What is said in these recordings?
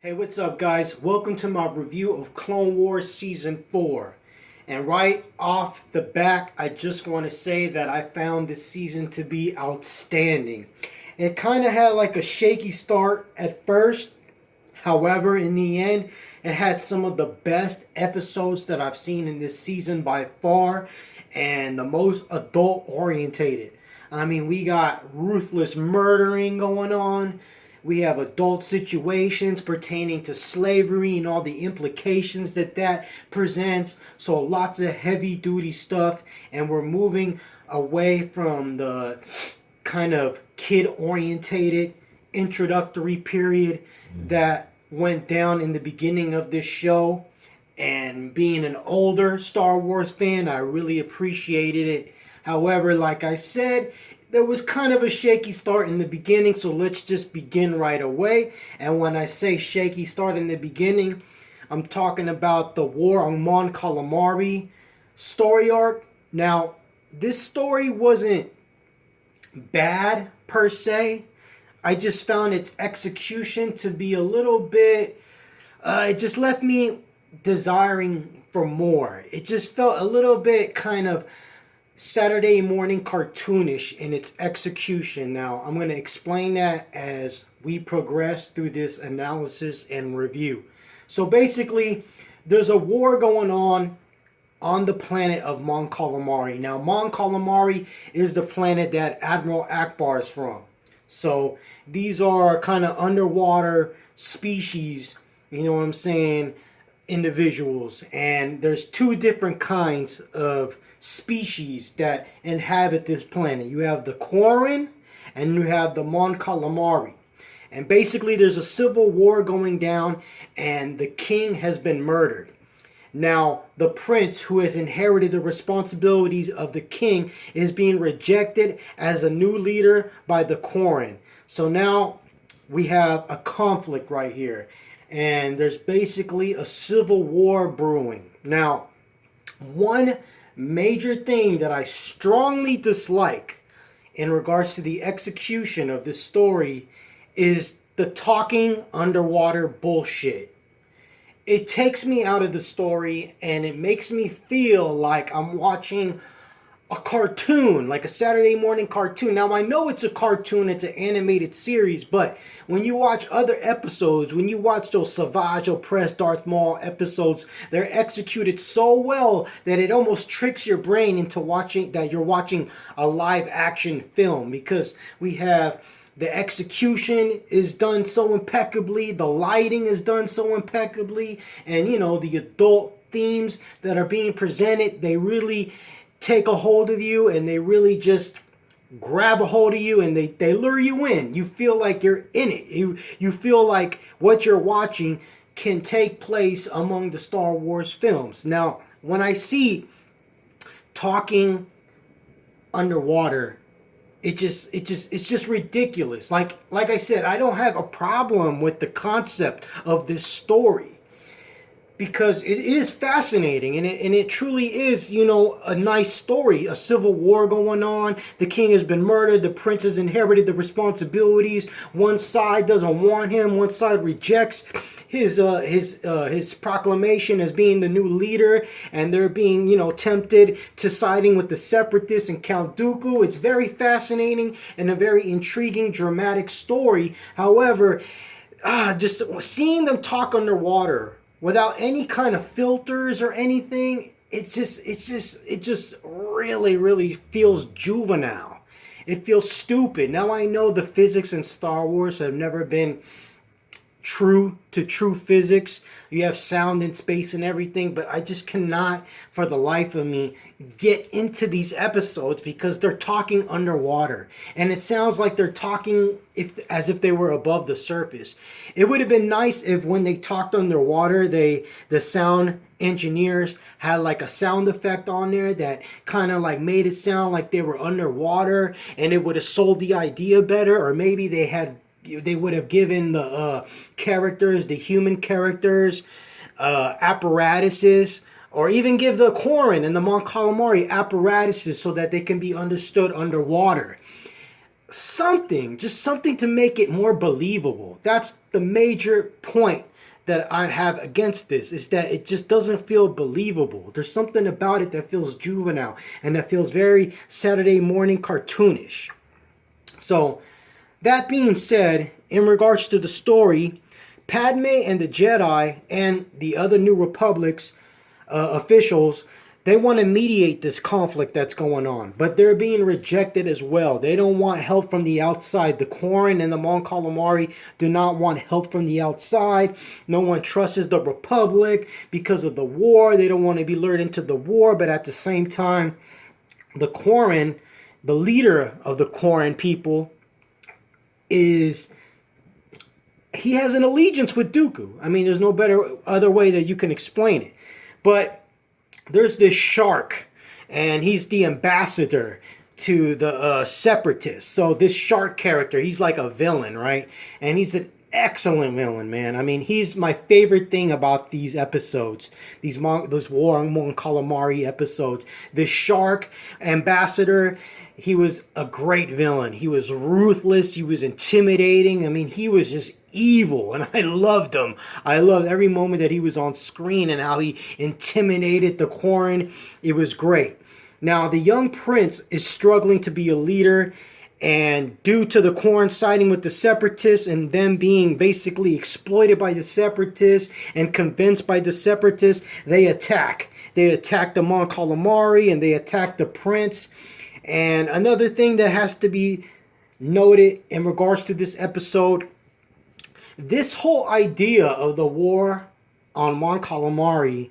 Hey, what's up, guys? Welcome to my review of Clone Wars Season 4. And right off the back, I just want to say that I found this season to be outstanding. It kind of had like a shaky start at first. However, in the end, it had some of the best episodes that I've seen in this season by far, and the most adult orientated. I mean, we got ruthless murdering going on. We have adult situations pertaining to slavery and all the implications that presents. So lots of heavy duty stuff, and we're moving away from the kind of kid orientated introductory period that went down in the beginning of this show. And being an older Star Wars fan, I really appreciated it. However, like I said, there was kind of a shaky start in the beginning, so let's just begin right away. And when I say shaky start in the beginning, I'm talking about the War on Mon Calamari story arc. Now, this story wasn't bad per se. I just found its execution to be a little bit, it just left me desiring for more. It just felt a little bit kind of Saturday morning cartoonish in its execution. Now, I'm going to explain that as we progress through this analysis and review. So basically, there's a war going on the planet of Mon Calamari. Now, Mon Calamari is the planet that Admiral Akbar is from. So these are kind of underwater species, you know what I'm saying, individuals. And there's two different kinds of species that inhabit this planet. You have the Quarren and you have the Mon Calamari. And basically there's a civil war going down and the king has been murdered. Now, the prince who has inherited the responsibilities of the king is being rejected as a new leader by the Quarren. So now we have a conflict right here. And there's basically a civil war brewing. Now, one major thing that I strongly dislike in regards to the execution of this story is the talking underwater bullshit. It takes me out of the story and it makes me feel like I'm watching a cartoon, like a Saturday morning cartoon. Now, I know it's a cartoon, it's an animated series, but when you watch other episodes, when you watch those Savage Opress Darth Maul episodes, they're executed so well that it almost tricks your brain into watching that you're watching a live action film, because we have the execution is done so impeccably, the lighting is done so impeccably, and you know, the adult themes that are being presented, they really take a hold of you and they really just grab a hold of you and they lure you in. You feel like you're in it. You feel like what you're watching can take place among the Star Wars films. Now, when I see talking underwater, it's just ridiculous. Like I said, I don't have a problem with the concept of this story, because it is fascinating and it truly is, you know, a nice story. A civil war going on. The king has been murdered. The prince has inherited the responsibilities. One side doesn't want him. One side rejects his proclamation as being the new leader, and they're being, you know, tempted to siding with the separatists and Count Dooku. It's very fascinating and a very intriguing, dramatic story. However, just seeing them talk underwater without any kind of filters or anything, it just really feels juvenile. It feels stupid. Now, I know the physics in Star Wars have never been true to true physics. You have sound in space and everything, but I just cannot for the life of me get into these episodes because they're talking underwater and it sounds like they're talking as if they were above the surface. It would have been nice if when they talked underwater, the sound engineers had like a sound effect on there that kind of like made it sound like they were underwater, and it would have sold the idea better. Or maybe they would have given the characters, the human characters, apparatuses, or even give the Quarren and the Mon Calamari apparatuses so that they can be understood underwater. Just something to make it more believable. That's the major point that I have against this is that it just doesn't feel believable. There's something about it that feels juvenile and that feels very Saturday morning cartoonish. So, that being said, in regards to the story, Padme and the Jedi and the other New Republic's officials, they want to mediate this conflict that's going on, but they're being rejected as well. They don't want help from the outside. The Quarren and the Mon Calamari do not want help from the outside. No one trusts the Republic because of the war. They don't want to be lured into the war, but at the same time, the Quarren, the leader of the Quarren people, he has an allegiance with Dooku. I mean, there's no other way that you can explain it. But there's this shark, and he's the ambassador to the separatists. So this shark character, he's like a villain, right? And he's an excellent villain, man. I mean, he's my favorite thing about these episodes, those War on Mon Calamari episodes. This shark ambassador, he was a great villain. He was ruthless. He was intimidating. I mean, he was just evil, and I loved him. I loved every moment that he was on screen and how he intimidated the Quarren. It was great. Now, the young prince is struggling to be a leader, and due to the Quarren siding with the separatists and them being basically exploited by the separatists and convinced by the separatists, they attack. They attack the Mon Calamari, and they attack the prince. And another thing that has to be noted in regards to this episode, this whole idea of the war on Mon Calamari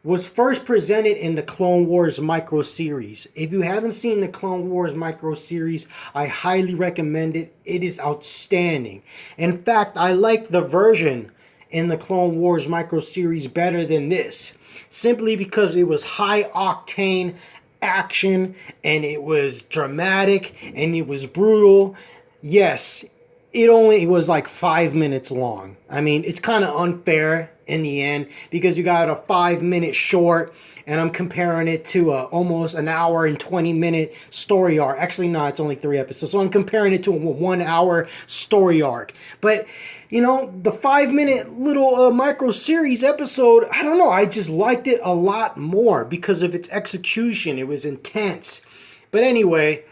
was first presented in the Clone Wars micro series. If you haven't seen the Clone Wars micro series, I highly recommend it. It is outstanding. In fact, I like the version in the Clone Wars micro series better than this, simply because it was high octane action and it was dramatic and it was brutal. Yes, it was like 5 minutes long. I mean, it's kind of unfair in the end because you got a 5-minute short, and I'm comparing it to almost an hour and 20-minute story arc. Actually, no, it's only 3 episodes, so I'm comparing it to a 1-hour story arc. But you know, the 5-minute little micro series episode, I don't know, I just liked it a lot more because of its execution. It was intense. But anyway,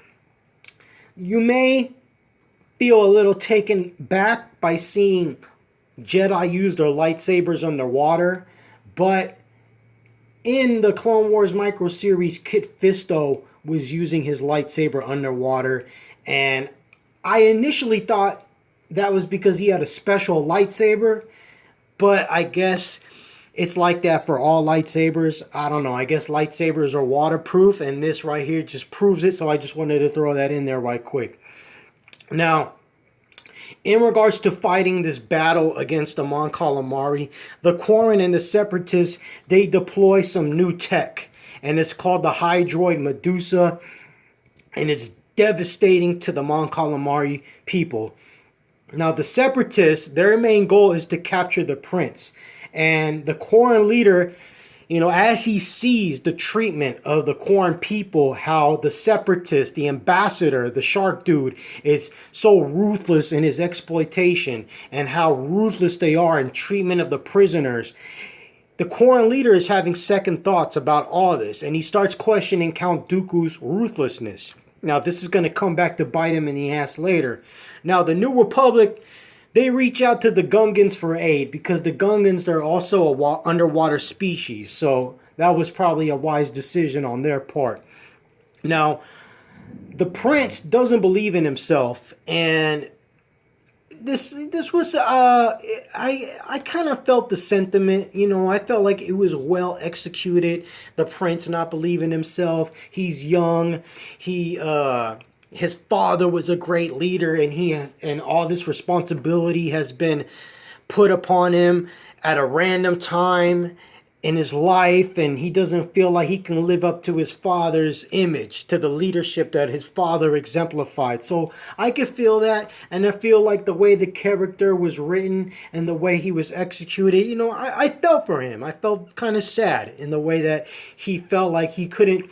you may feel a little taken back by seeing Jedi use their lightsabers underwater, but in the Clone Wars micro series, Kit Fisto was using his lightsaber underwater, and I initially thought that was because he had a special lightsaber, but I guess it's like that for all lightsabers. I don't know. I guess lightsabers are waterproof, and this right here just proves it, so I just wanted to throw that in there right quick. Now, in regards to fighting this battle against the Mon Calamari, the Quarren and the Separatists, they deploy some new tech, and it's called the Hydroid Medusa, and it's devastating to the Mon Calamari people. Now, the Separatists, their main goal is to capture the prince, and the Quarren leader, you know, as he sees the treatment of the Quarren people, how the Separatist, the ambassador, the shark dude, is so ruthless in his exploitation and how ruthless they are in treatment of the prisoners, the Quarren leader is having second thoughts about all this, and he starts questioning Count Dooku's ruthlessness. Now, this is going to come back to bite him in the ass later. Now, the New Republic, they reach out to the Gungans for aid because the Gungans, they're also a underwater species. So that was probably a wise decision on their part. Now, the prince doesn't believe in himself, and this was I kind of felt the sentiment. You know, I felt like it was well executed. The prince not believing himself. He's young. His father was a great leader, and all this responsibility has been put upon him at a random time in his life, and he doesn't feel like he can live up to his father's image, to the leadership that his father exemplified. So I could feel that, and I feel like the way the character was written and the way he was executed, you know, I felt for him. I felt kind of sad in the way that he felt like he couldn't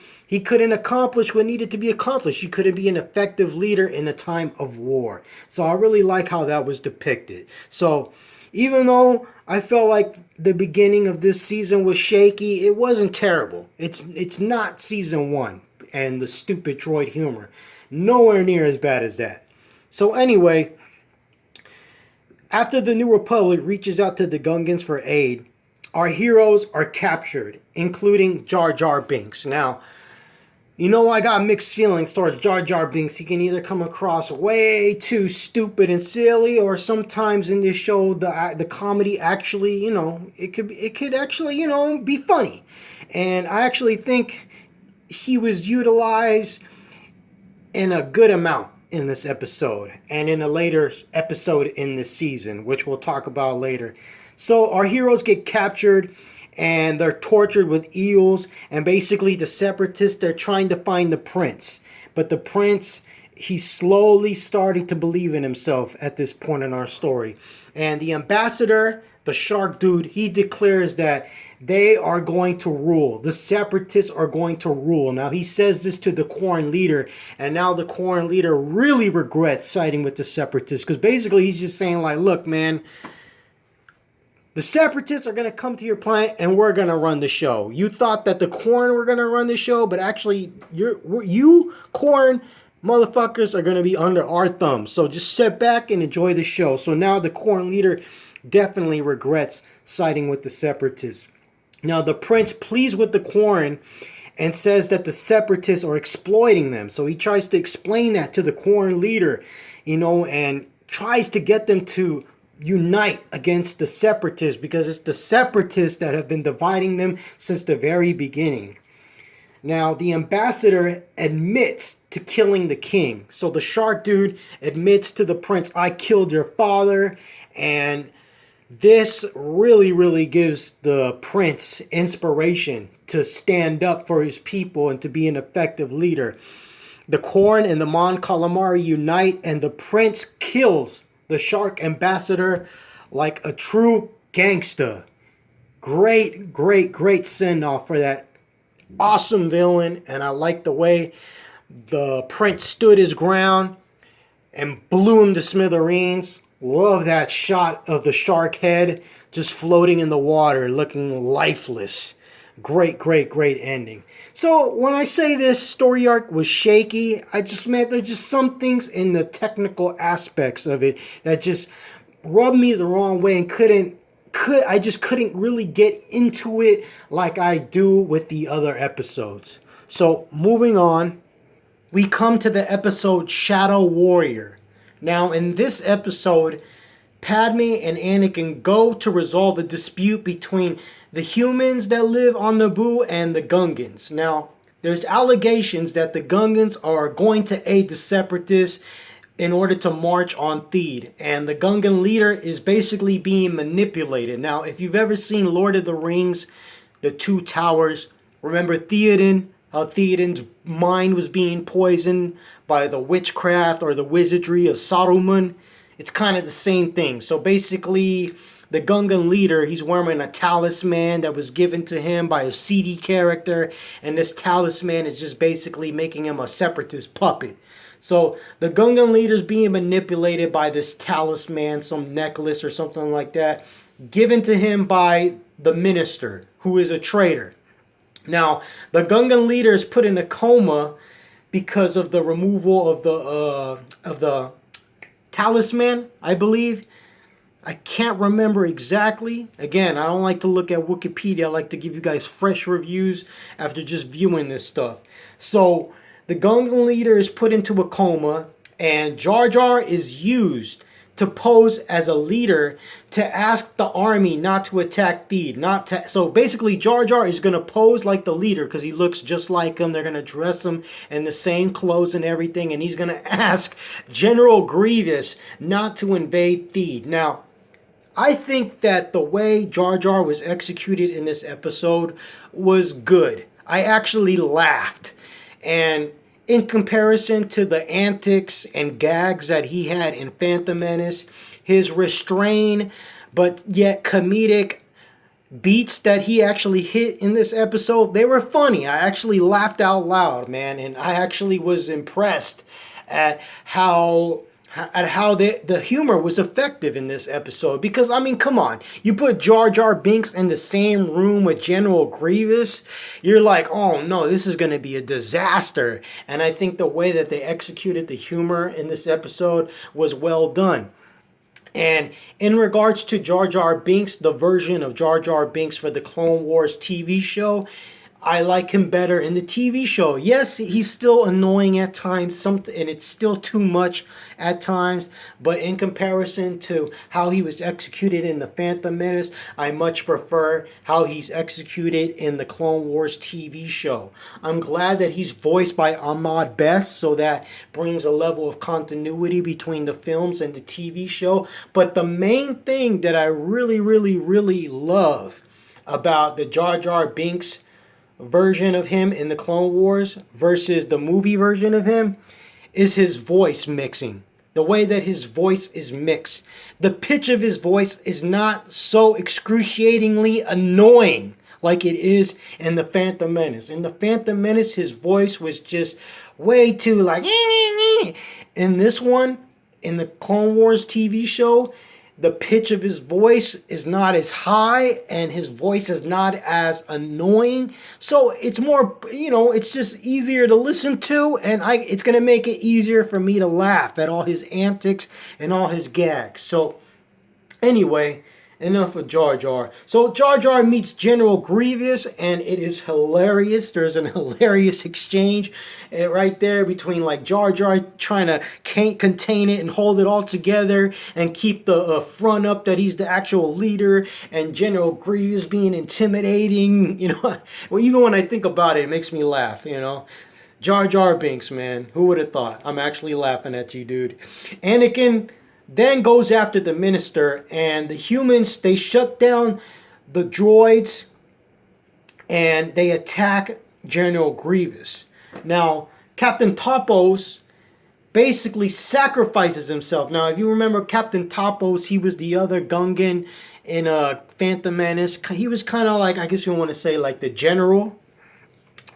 accomplish what needed to be accomplished. He couldn't be an effective leader in a time of war. So I really like how that was depicted. So Even though I felt like the beginning of this season was shaky, it wasn't terrible. It's not season 1 and the stupid droid humor. Nowhere near as bad as that. So anyway, after the New Republic reaches out to the Gungans for aid, our heroes are captured, including Jar Jar Binks. Now, you know, I got mixed feelings towards Jar Jar Binks. He can either come across way too stupid and silly, or sometimes in this show, the comedy actually, it could actually, be funny. And I actually think he was utilized in a good amount in this episode and in a later episode in this season, which we'll talk about later. So our heroes get captured and they're tortured with eels, and basically the separatists, they're trying to find the prince. But the prince, he's slowly starting to believe in himself at this point in our story. And the ambassador, the shark dude, he declares that they are going to rule. The separatists are going to rule. Now, he says this to the Quarren leader, and now the Quarren leader really regrets siding with the separatists, because basically he's just saying, like, look, man, the separatists are going to come to your planet and we're going to run the show. You thought that the Quarren were going to run the show, but actually you Quarren motherfuckers are going to be under our thumbs. So just sit back and enjoy the show. So now the Quarren leader definitely regrets siding with the separatists. Now the prince pleads with the Quarren and says that the separatists are exploiting them. So he tries to explain that to the Quarren leader, and tries to get them to unite against the separatists, because it's the separatists that have been dividing them since the very beginning. Now, the ambassador admits to killing the king. So the shark dude admits to the prince, I killed your father. And this really, really gives the prince inspiration to stand up for his people and to be an effective leader. The Quarren and the Mon Calamari unite, and the prince kills the shark ambassador like a true gangster. Great, great, great send-off for that awesome villain. And I like the way the prince stood his ground and blew him to smithereens. Love that shot of the shark head just floating in the water, looking lifeless. Great, great, great ending. So when I say this story arc was shaky, I just meant there's just some things in the technical aspects of it that just rubbed me the wrong way, and I just couldn't really get into it like I do with the other episodes. So moving on, we come to the episode Shadow Warrior. Now in this episode, Padme and Anakin go to resolve a dispute between the humans that live on Naboo and the Gungans. Now, there's allegations that the Gungans are going to aid the separatists in order to march on Theed, and the Gungan leader is basically being manipulated. Now, if you've ever seen Lord of the Rings, the Two Towers, remember Theoden, how Theoden's mind was being poisoned by the witchcraft or the wizardry of Saruman? It's kind of the same thing. So basically, the Gungan leader, he's wearing a talisman that was given to him by a seedy character, and this talisman is just basically making him a separatist puppet. So the Gungan leader's being manipulated by this talisman, some necklace or something like that, given to him by the minister, who is a traitor. Now, the Gungan leader is put in a coma because of the removal of the talisman, I believe. I can't remember exactly. Again, I don't like to look at Wikipedia. I like to give you guys fresh reviews after just viewing this stuff. So, the Gungan leader is put into a coma, and Jar Jar is used to pose as a leader to ask the army not to attack Theed. So basically, Jar Jar is going to pose like the leader because he looks just like him. They're going to dress him in the same clothes and everything, and he's going to ask General Grievous not to invade Theed. Now, I think that the way Jar Jar was executed in this episode was good. I actually laughed. And in comparison to the antics and gags that he had in Phantom Menace, his restrained but yet comedic beats that he actually hit in this episode, they were funny. I actually laughed out loud, man. And I actually was impressed at how at how the humor was effective in this episode. Because I mean, come on, you put Jar Jar Binks in the same room with General Grievous, you're like, oh no, this is going to be a disaster. And I think the way that they executed the humor in this episode was well done. And in regards to Jar Jar Binks, the version of Jar Jar Binks for the Clone Wars TV show, I like him better in the TV show. Yes, he's still annoying at times, and it's still too much at times. But in comparison to how he was executed in the Phantom Menace, I much prefer how he's executed in the Clone Wars TV show. I'm glad that he's voiced by Ahmed Best, so that brings a level of continuity between the films and the TV show. But the main thing that I really, really, really love about the Jar Jar Binks version of him in the Clone Wars versus the movie version of him is his voice mixing. The way that his voice is mixed. The pitch of his voice is not so excruciatingly annoying like it is in the Phantom Menace. In the Phantom Menace, his voice was just way too like in this one, in the Clone Wars TV show, the pitch of his voice is not as high and his voice is not as annoying. So it's more, it's just easier to listen to, and it's going to make it easier for me to laugh at all his antics and all his gags. So anyway, enough of Jar Jar. So Jar Jar meets General Grievous, and it is hilarious. There's an hilarious exchange right there between like Jar Jar trying to contain it and hold it all together and keep the front up that he's the actual leader, and General Grievous being intimidating. Well, even when I think about it, it makes me laugh. Jar Jar Binks, man. Who would have thought? I'm actually laughing at you, dude. Anakin then goes after the minister, and the humans, they shut down the droids and they attack General Grievous. Now, Captain Topos basically sacrifices himself. Now, if you remember Captain Topos, he was the other Gungan in Phantom Menace. He was kind of like, I guess you want to say, like the general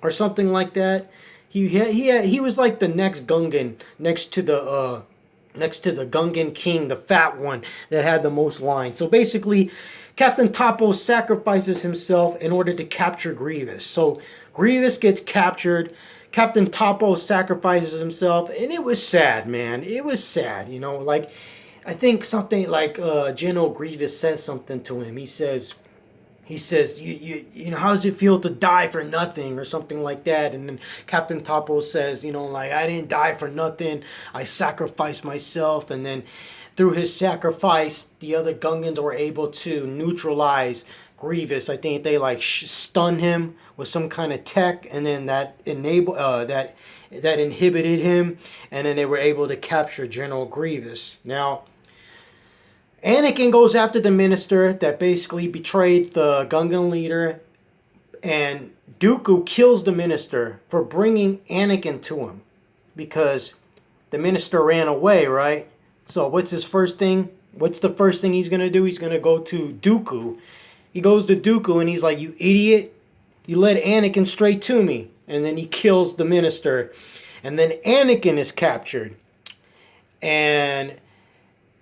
or something like that. He was like the next Gungan next to the Gungan King, the fat one that had the most lines. So basically, Captain Topos sacrifices himself in order to capture Grievous. So Grievous gets captured. Captain Topos sacrifices himself, and it was sad, man. It was sad, Like, I think something like General Grievous says something to him. He says, how does it feel to die for nothing or something like that? And then Captain Topos says, like, I didn't die for nothing. I sacrificed myself. And then through his sacrifice, the other Gungans were able to neutralize Grievous. I think they like stun him with some kind of tech, and then that inhibited him, and then they were able to capture General Grievous. Now, Anakin goes after the minister that basically betrayed the Gungan leader, and Dooku kills the minister for bringing Anakin to him because the minister ran away, right? So what's his first thing? What's the first thing he's going to do? He's going to go to Dooku. He goes to Dooku and he's like, you idiot. You led Anakin straight to me. And then he kills the minister. And then Anakin is captured. And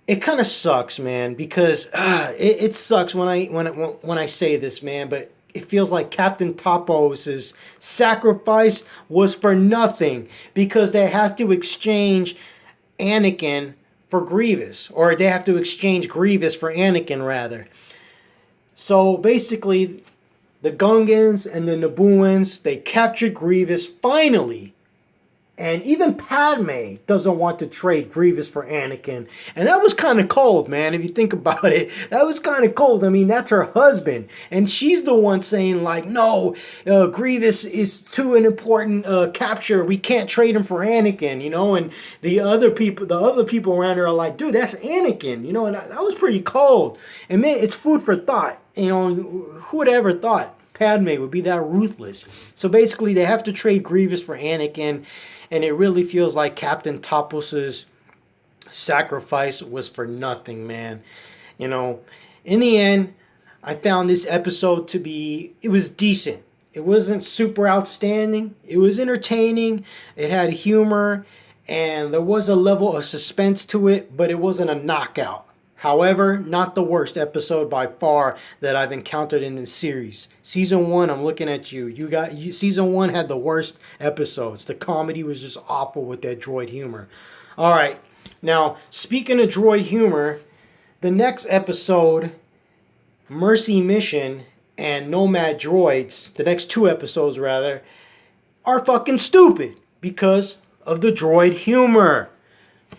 it kind of sucks, man, because it sucks when I say this, man, but it feels like Captain Topos' sacrifice was for nothing because they have to exchange Anakin for Grievous, or they have to exchange Grievous for Anakin, rather. So basically, the Gungans and the Nabooians, they captured Grievous finally. And even Padme doesn't want to trade Grievous for Anakin. And that was kind of cold, man, if you think about it. That was kind of cold. I mean, that's her husband. And she's the one saying, like, no, Grievous is too an important capture. We can't trade him for Anakin, And the other people around her are like, dude, that's Anakin, And that was pretty cold. And, man, it's food for thought. Who would ever thought Padme would be that ruthless? So basically, they have to trade Grievous for Anakin. And it really feels like Captain Topos' sacrifice was for nothing, man. In the end, I found this episode to be, it was decent. It wasn't super outstanding. It was entertaining. It had humor. and there was a level of suspense to it, but it wasn't a knockout. However, not the worst episode by far that I've encountered in this series. Season 1, I'm looking at you. Season 1 had the worst episodes. The comedy was just awful with that droid humor. All right. Now, speaking of droid humor, the next episode, Mercy Mission and Nomad Droids, the next 2 episodes rather, are fucking stupid because of the droid humor.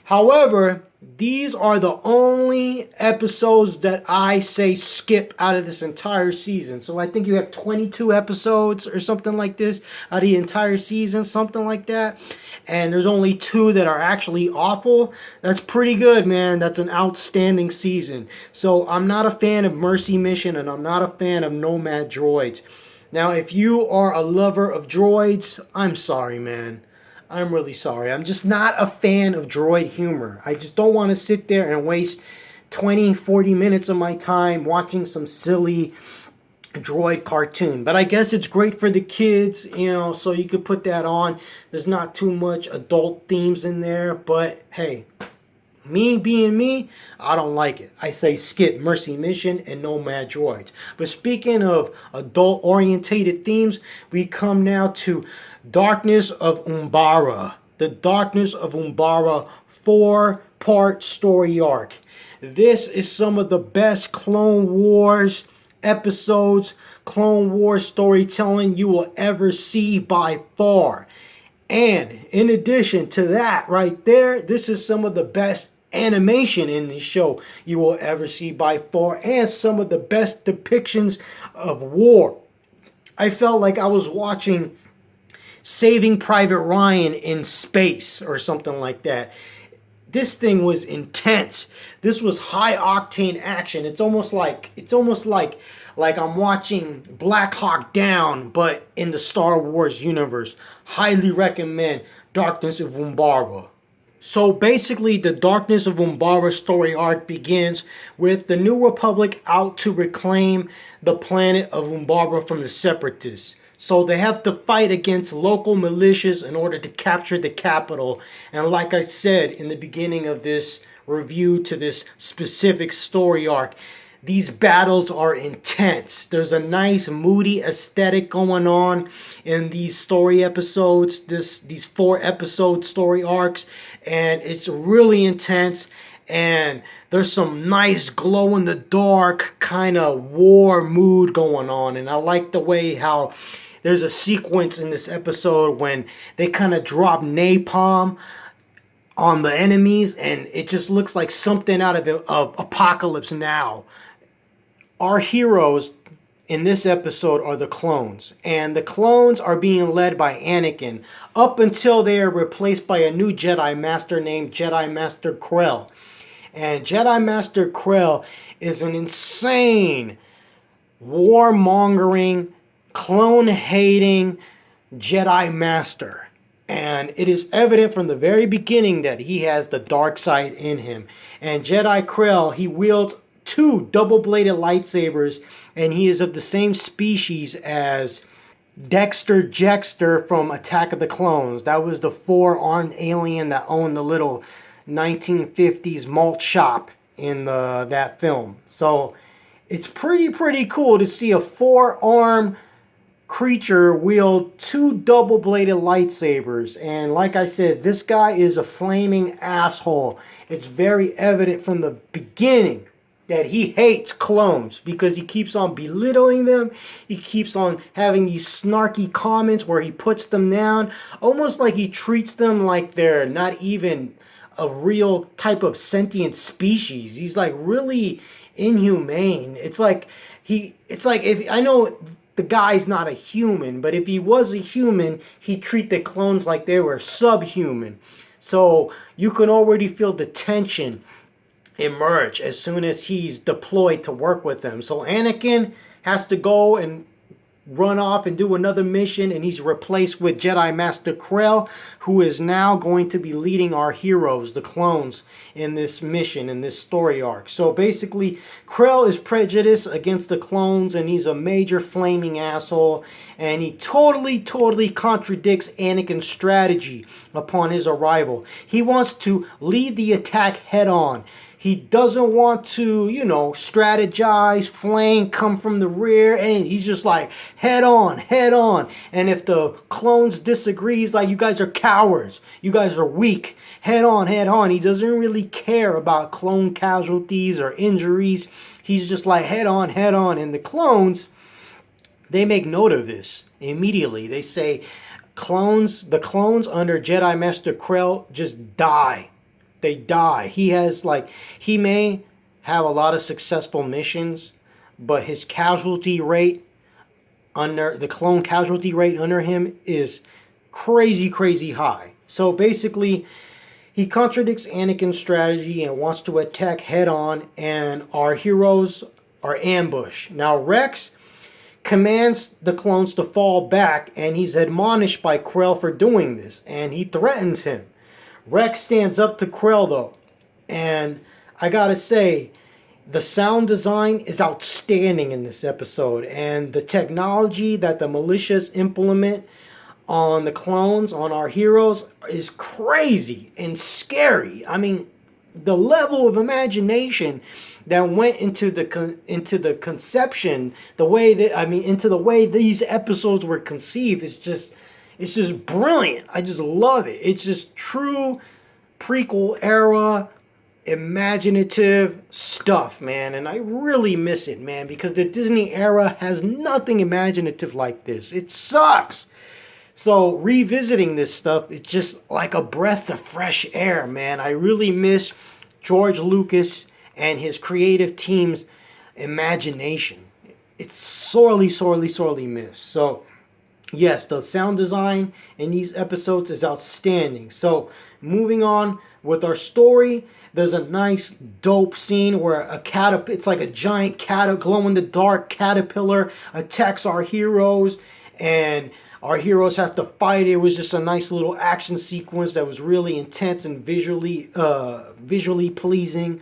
However, these are the only episodes that I say skip out of this entire season. So I think you have 22 episodes or something like this out of the entire season, something like that. And there's only 2 that are actually awful. That's pretty good, man. That's an outstanding season. So I'm not a fan of Mercy Mission, and I'm not a fan of Nomad Droids. Now, if you are a lover of droids, I'm sorry, man. I'm really sorry. I'm just not a fan of droid humor. I just don't want to sit there and waste 20, 40 minutes of my time watching some silly droid cartoon. But I guess it's great for the kids, so you could put that on. There's not too much adult themes in there, but hey, me being me, I don't like it. I say skip Mercy Mission and Nomad Droids. But speaking of adult-orientated themes, we come now to Darkness of Umbara. The Darkness of Umbara 4-part story arc. This is some of the best Clone Wars episodes, Clone Wars storytelling you will ever see by far. And in addition to that right there, this is some of the best animation in the show you will ever see by far, and some of the best depictions of war. I felt like I was watching Saving Private Ryan in space or something like that. This thing was intense. This was high octane action. It's almost like I'm watching Black Hawk Down, but in the Star Wars universe. Highly recommend Darkness of Umbara. So basically, the Darkness of Umbara story arc begins with the New Republic out to reclaim the planet of Umbara from the Separatists. So they have to fight against local militias in order to capture the capital. And like I said in the beginning of this review to this specific story arc, these battles are intense. There's a nice moody aesthetic going on in these story episodes, these 4-episode story arcs, and it's really intense. And there's some nice glow in the dark kind of war mood going on. And I like the way how there's a sequence in this episode when they kind of drop napalm on the enemies, and it just looks like something out of Apocalypse Now. Our heroes in this episode are the clones, and the clones are being led by Anakin up until they are replaced by a new Jedi Master named Jedi Master Krell. And Jedi Master Krell is an insane, warmongering, clone-hating Jedi Master. And it is evident from the very beginning that he has the dark side in him. And Jedi Krell, he wields 2 double-bladed lightsabers, and he is of the same species as Dexter Jettster from Attack of the Clones. That was the 4-armed alien that owned the little 1950s malt shop in that film. So it's pretty cool to see a 4-armed creature wield 2 double-bladed lightsabers. And like I said, this guy is a flaming asshole. It's very evident from the beginning that he hates clones because he keeps on belittling them. He keeps on having these snarky comments where he puts them down, almost like he treats them like they're not even a real type of sentient species. He's like really inhumane. It's like if I know the guy's not a human, but if he was a human, he'd treat the clones like they were subhuman. So you can already feel the tension emerge as soon as he's deployed to work with them. So Anakin has to go and run off and do another mission, and he's replaced with Jedi Master Krell, who is now going to be leading our heroes, the clones, in this mission, in this story arc. So basically, Krell is prejudiced against the clones, and he's a major flaming asshole, and he totally contradicts Anakin's strategy upon his arrival. He wants to lead the attack head on. He doesn't want to, strategize, flank, come from the rear, and he's just like, head on. And if the clones disagree, he's like, you guys are cowards. You guys are weak. Head on. He doesn't really care about clone casualties or injuries. He's just like, head on. And the clones, they make note of this immediately. They say, the clones under Jedi Master Krell just die. They die. He may have a lot of successful missions, but his casualty rate the clone casualty rate under him is crazy high. So basically, he contradicts Anakin's strategy and wants to attack head on, and our heroes are ambushed. Now Rex commands the clones to fall back, and he's admonished by Krell for doing this, and he threatens him. Rex stands up to Krell though, and I gotta say, the sound design is outstanding in this episode, and the technology that the militias implement on the clones, on our heroes, is crazy and scary. I mean, the level of imagination that went into the conception, into the way these episodes were conceived is just. It's just brilliant. I just love it. It's just true prequel era imaginative stuff, man. And I really miss it, man, because the Disney era has nothing imaginative like this. It sucks. So revisiting this stuff, it's just like a breath of fresh air, man. I really miss George Lucas and his creative team's imagination. It's sorely missed. So yes, the sound design in these episodes is outstanding. So, moving on with our story, there's a nice, dope scene where it's like a giant glow-in-the-dark caterpillar attacks our heroes, and our heroes have to fight. It was just a nice little action sequence that was really intense and visually pleasing.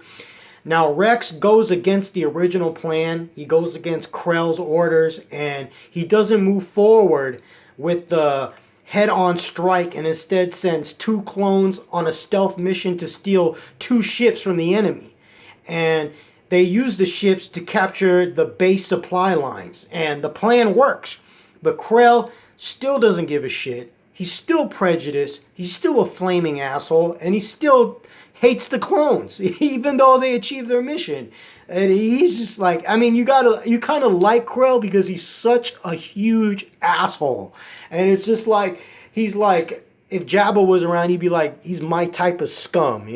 Now, Rex goes against the original plan. He goes against Krell's orders, and he doesn't move forward with the head-on strike, and instead sends 2 clones on a stealth mission to steal 2 ships from the enemy. And they use the ships to capture the base supply lines, and the plan works. But Krell still doesn't give a shit. He's still prejudiced. He's still a flaming asshole, and he still hates the clones, even though they achieve their mission. And he's just like, I mean, you kind of like Krell because he's such a huge asshole. And it's just like, he's like, if Jabba was around, he'd be like, he's my type of scum,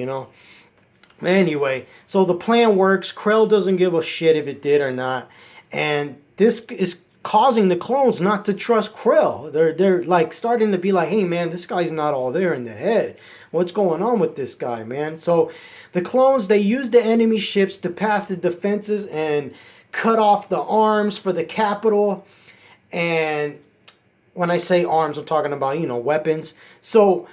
Anyway, so the plan works. Krell doesn't give a shit if it did or not. And this is causing the clones not to trust Krell. They're like starting to be like, hey man, this guy's not all there in the head. What's going on with this guy, man? So the clones, they use the enemy ships to pass the defenses and cut off the arms for the capital. And when I say arms, I'm talking about, weapons. So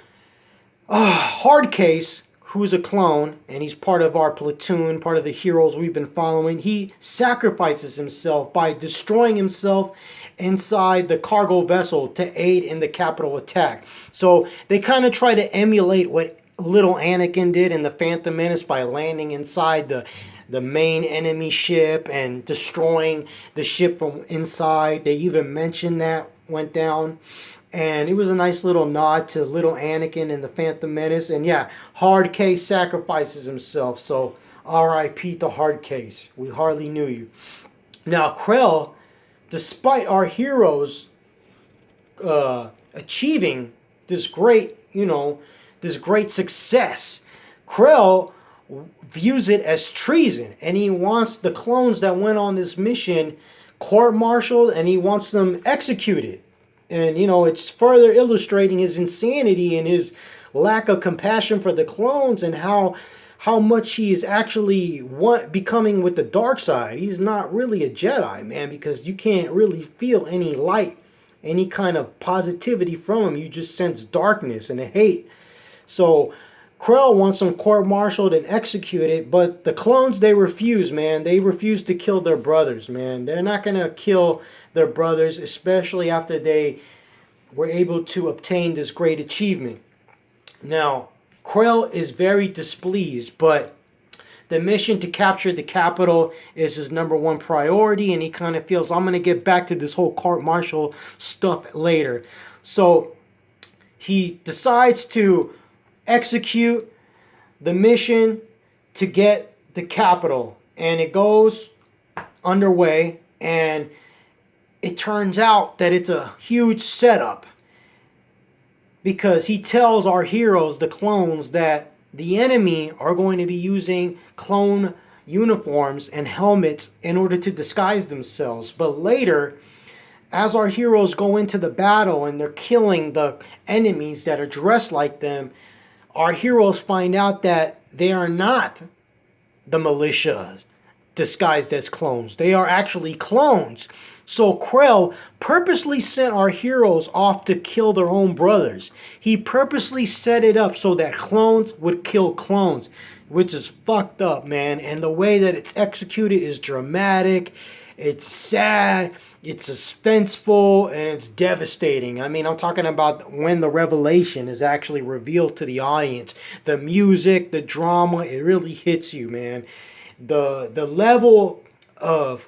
Hardcase, who's a clone, and he's part of our platoon, part of the heroes we've been following, he sacrifices himself by destroying himself inside the cargo vessel to aid in the capital attack. So they kind of try to emulate what little Anakin did in the Phantom Menace by landing inside the main enemy ship and destroying the ship from inside. They even mentioned that went down. And it was a nice little nod to little Anakin in the Phantom Menace. And yeah, Hardcase sacrifices himself. So R.I.P. to Hardcase. We hardly knew you. Now Krell, despite our heroes achieving this great success, Krell views it as treason. And he wants the clones that went on this mission court-martialed, and he wants them executed. And, it's further illustrating his insanity and his lack of compassion for the clones and how how much he is actually becoming with the dark side. He's not really a Jedi, man, because you can't really feel any light, any kind of positivity from him. You just sense darkness and hate. So Krell wants him court-martialed and executed, but the clones, they refuse, man. They refuse to kill their brothers, man. They're not going to kill their brothers, especially after they were able to obtain this great achievement. Now, Krell is very displeased, but the mission to capture the capital is his number one priority, and he kind of feels, I'm going to get back to this whole court-martial stuff later. So he decides to execute the mission to get the capital, and it goes underway, and it turns out that it's a huge setup, because he tells our heroes, the clones, that the enemy are going to be using clone uniforms and helmets in order to disguise themselves. But later, as our heroes go into the battle and they're killing the enemies that are dressed like them, our heroes find out that they are not the militia disguised as clones. They are actually clones. So Krell purposely sent our heroes off to kill their own brothers. He purposely set it up so that clones would kill clones, which is fucked up, man. And the way that it's executed is dramatic, it's sad, it's suspenseful, and it's devastating. I mean, I'm talking about when the revelation is actually revealed to the audience. The music, the drama, it really hits you, man. The level of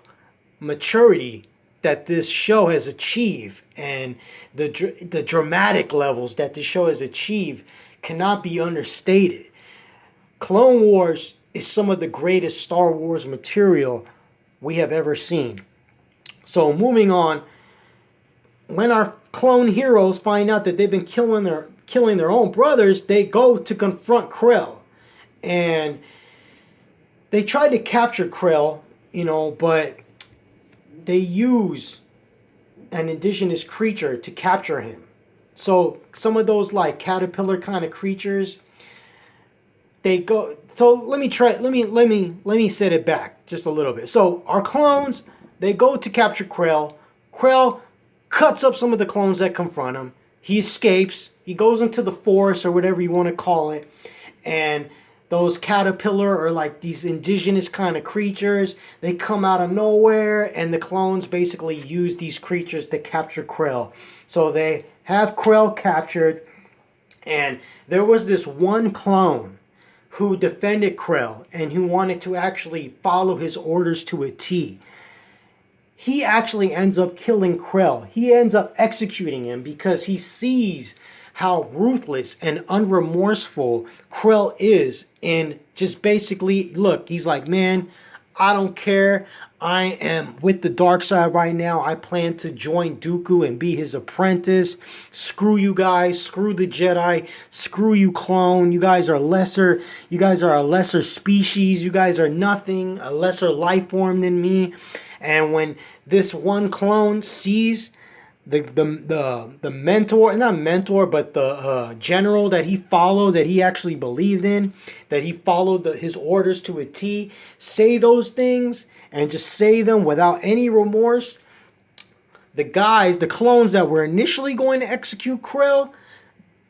maturity that this show has achieved, and the dramatic levels that this show has achieved, cannot be understated. Clone Wars is some of the greatest Star Wars material we have ever seen. So moving on, when our clone heroes find out that they've been killing their own brothers, they go to confront Krell, and they try to capture Krell, but they use an indigenous creature to capture him. So some of those like caterpillar kind of creatures, they go. So let me set it back just a little bit. So our clones, they go to capture Krell. Krell cuts up some of the clones that confront him. He escapes. He goes into the forest or whatever you want to call it, and those caterpillar or like these indigenous kind of creatures, they come out of nowhere, and the clones basically use these creatures to capture Krell. So they have Krell captured, and there was this one clone who defended Krell and who wanted to actually follow his orders to a T. He actually ends up killing Krell. He ends up executing him because he sees how ruthless and unremorseful Krell is, and just basically, look, he's like, man, I don't care. I am with the dark side right now. I plan to join Dooku and be his apprentice. Screw you guys. Screw the Jedi. Screw you, clone. You guys are lesser. You guys are a lesser species. You guys are nothing, a lesser life form than me. And when this one clone sees the mentor, not mentor, but the general that he followed, that he actually believed in, that he followed his orders to a T, say those things and just say them without any remorse, the clones that were initially going to execute Krell,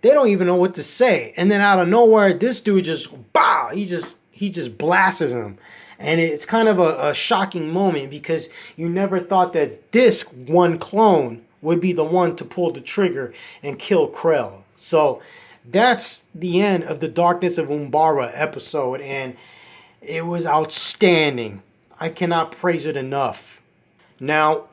they don't even know what to say. And then out of nowhere, this dude just, bah, he just blasts him. And it's kind of a shocking moment, because you never thought that this one clone would be the one to pull the trigger and kill Krell. So that's the end of the Darkness of Umbara episode, and it was outstanding. I cannot praise it enough. Now,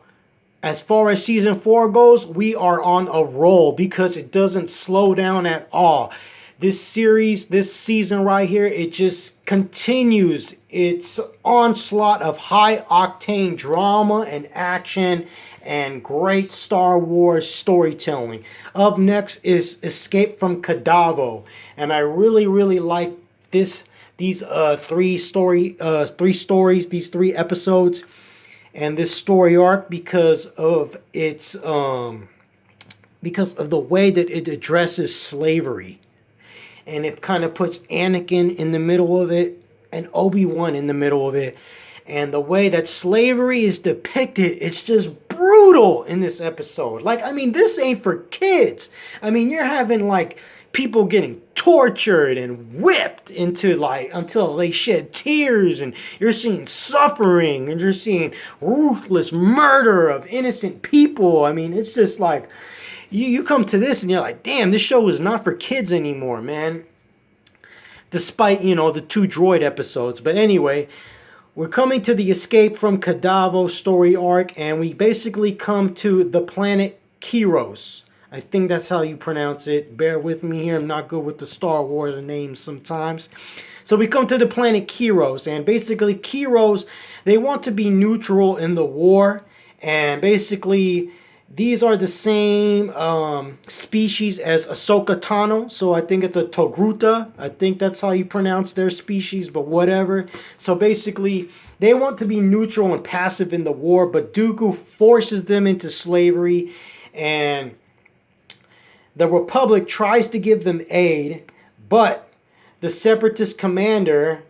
as far as season 4 goes, we are on a roll because it doesn't slow down at all. This series, this season right here, it just continues its onslaught of high-octane drama and action and great Star Wars storytelling. Up next is Escape from Kadavo, and I really, really like these three episodes and this story arc because of the way that it addresses slavery. and it kind of puts Anakin in the middle of it and Obi-Wan in the middle of it. And the way that slavery is depicted, it's just brutal in this episode. Like, I mean, this ain't for kids. I mean, you're having like people getting tortured and whipped into like until they shed tears, and you're seeing suffering, and you're seeing ruthless murder of innocent people. I mean, it's just like you come to this and you're like, damn, this show is not for kids anymore, man. Despite, you know, the 2 droid episodes. But anyway, we're coming to the Escape from Kadavo story arc, and we basically come to the planet Kiros. I think that's how you pronounce it. Bear with me here. I'm not good with the Star Wars names sometimes. So we come to the planet Kiros, and basically Kiros, they want to be neutral in the war, and basically these are the same species as Ahsoka Tano. So I think it's a Togruta. I think that's how you pronounce their species, but whatever. So basically, they want to be neutral and passive in the war, but Dooku forces them into slavery, and the Republic tries to give them aid, but the Separatist commander,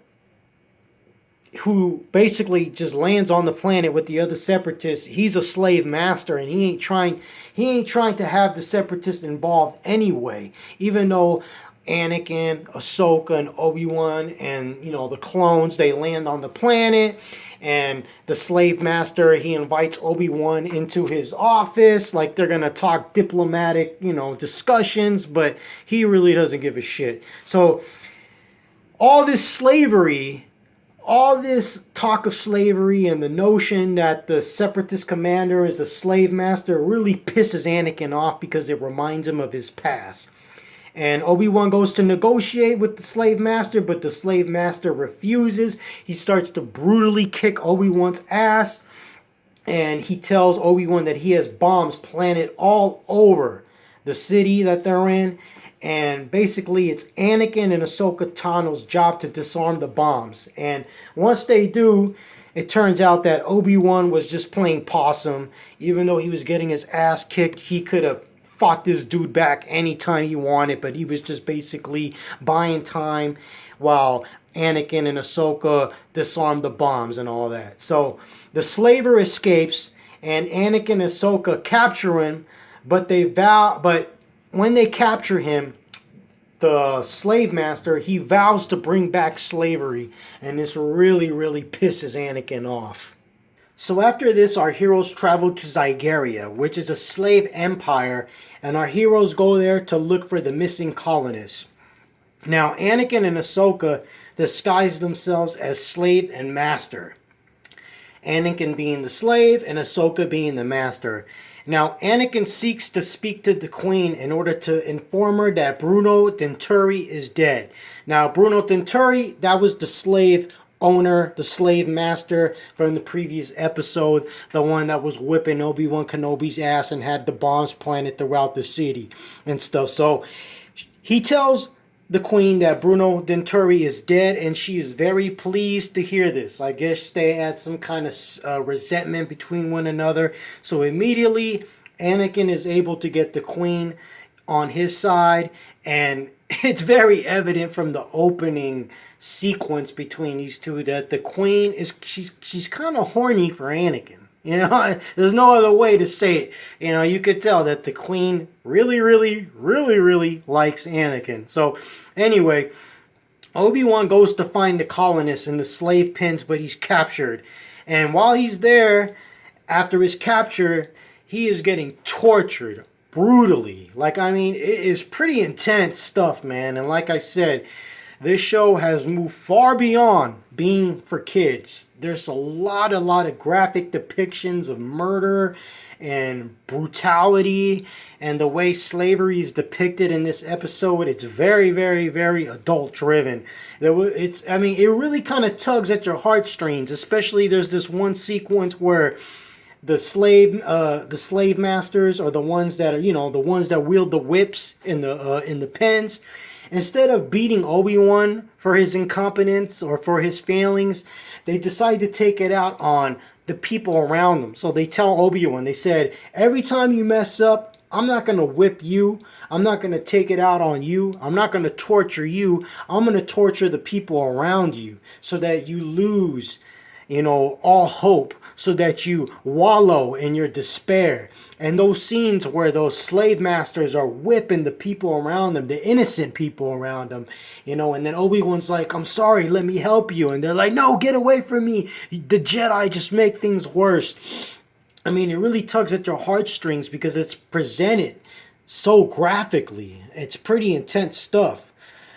who basically just lands on the planet with the other Separatists, he's a slave master, and he ain't trying to have the Separatists involved anyway. Even though Anakin, Ahsoka, and Obi-Wan, and you know the clones, they land on the planet, and the slave master, he invites Obi-Wan into his office, like they're gonna talk diplomatic, you know, discussions, but he really doesn't give a shit. So all this slavery, all this talk of slavery and the notion that the Separatist commander is a slave master really pisses Anakin off because it reminds him of his past. And Obi-Wan goes to negotiate with the slave master, but the slave master refuses. He starts to brutally kick Obi-Wan's ass, and he tells Obi-Wan that he has bombs planted all over the city that they're in. And basically, it's Anakin and Ahsoka Tano's job to disarm the bombs. And once they do, it turns out that Obi-Wan was just playing possum. Even though he was getting his ass kicked, he could have fought this dude back anytime he wanted. But he was just basically buying time while Anakin and Ahsoka disarmed the bombs and all that. So the slaver escapes, and Anakin and Ahsoka capture him. But when they capture him, the slave master, he vows to bring back slavery, and this really, really pisses Anakin off. So after this, our heroes travel to Zygeria, which is a slave empire, and our heroes go there to look for the missing colonists. Now, Anakin and Ahsoka disguise themselves as slave and master. Anakin being the slave and Ahsoka being the master. Now, Anakin seeks to speak to the Queen in order to inform her that Bruno Dinturi is dead. Now, Bruno Dinturi, that was the slave owner, the slave master from the previous episode, the one that was whipping Obi-Wan Kenobi's ass and had the bombs planted throughout the city and stuff. So, he tells the Queen that Bruno Dinturi is dead, and she is very pleased to hear this. I guess they had some kind of resentment between one another. So immediately, Anakin is able to get the Queen on his side, and it's very evident from the opening sequence between these two that the Queen is she's kind of horny for Anakin. You know, there's no other way to say it. You know, you could tell that the Queen really, really, really, really likes Anakin. So, anyway, Obi-Wan goes to find the colonists in the slave pens, but he's captured. And while he's there, after his capture, he is getting tortured brutally. Like, I mean, it is pretty intense stuff, man. And like I said, this show has moved far beyond being for kids. There's a lot of graphic depictions of murder and brutality, and the way slavery is depicted in this episode, it's very, very, very adult driven. It really kind of tugs at your heartstrings. Especially there's this one sequence where the slave masters are the ones that are, you know, the ones that wield the whips in the pens. Instead of beating Obi-Wan for his incompetence or for his failings, they decide to take it out on the people around them. So they tell Obi-Wan, they said, every time you mess up, I'm not going to whip you. I'm not going to take it out on you. I'm not going to torture you. I'm going to torture the people around you so that you lose, all hope, so that you wallow in your despair. And those scenes where those slave masters are whipping the people around them, the innocent people around them, and then Obi-Wan's like, I'm sorry, let me help you. And they're like, no, get away from me. The Jedi just make things worse. I mean, it really tugs at your heartstrings because it's presented so graphically. It's pretty intense stuff.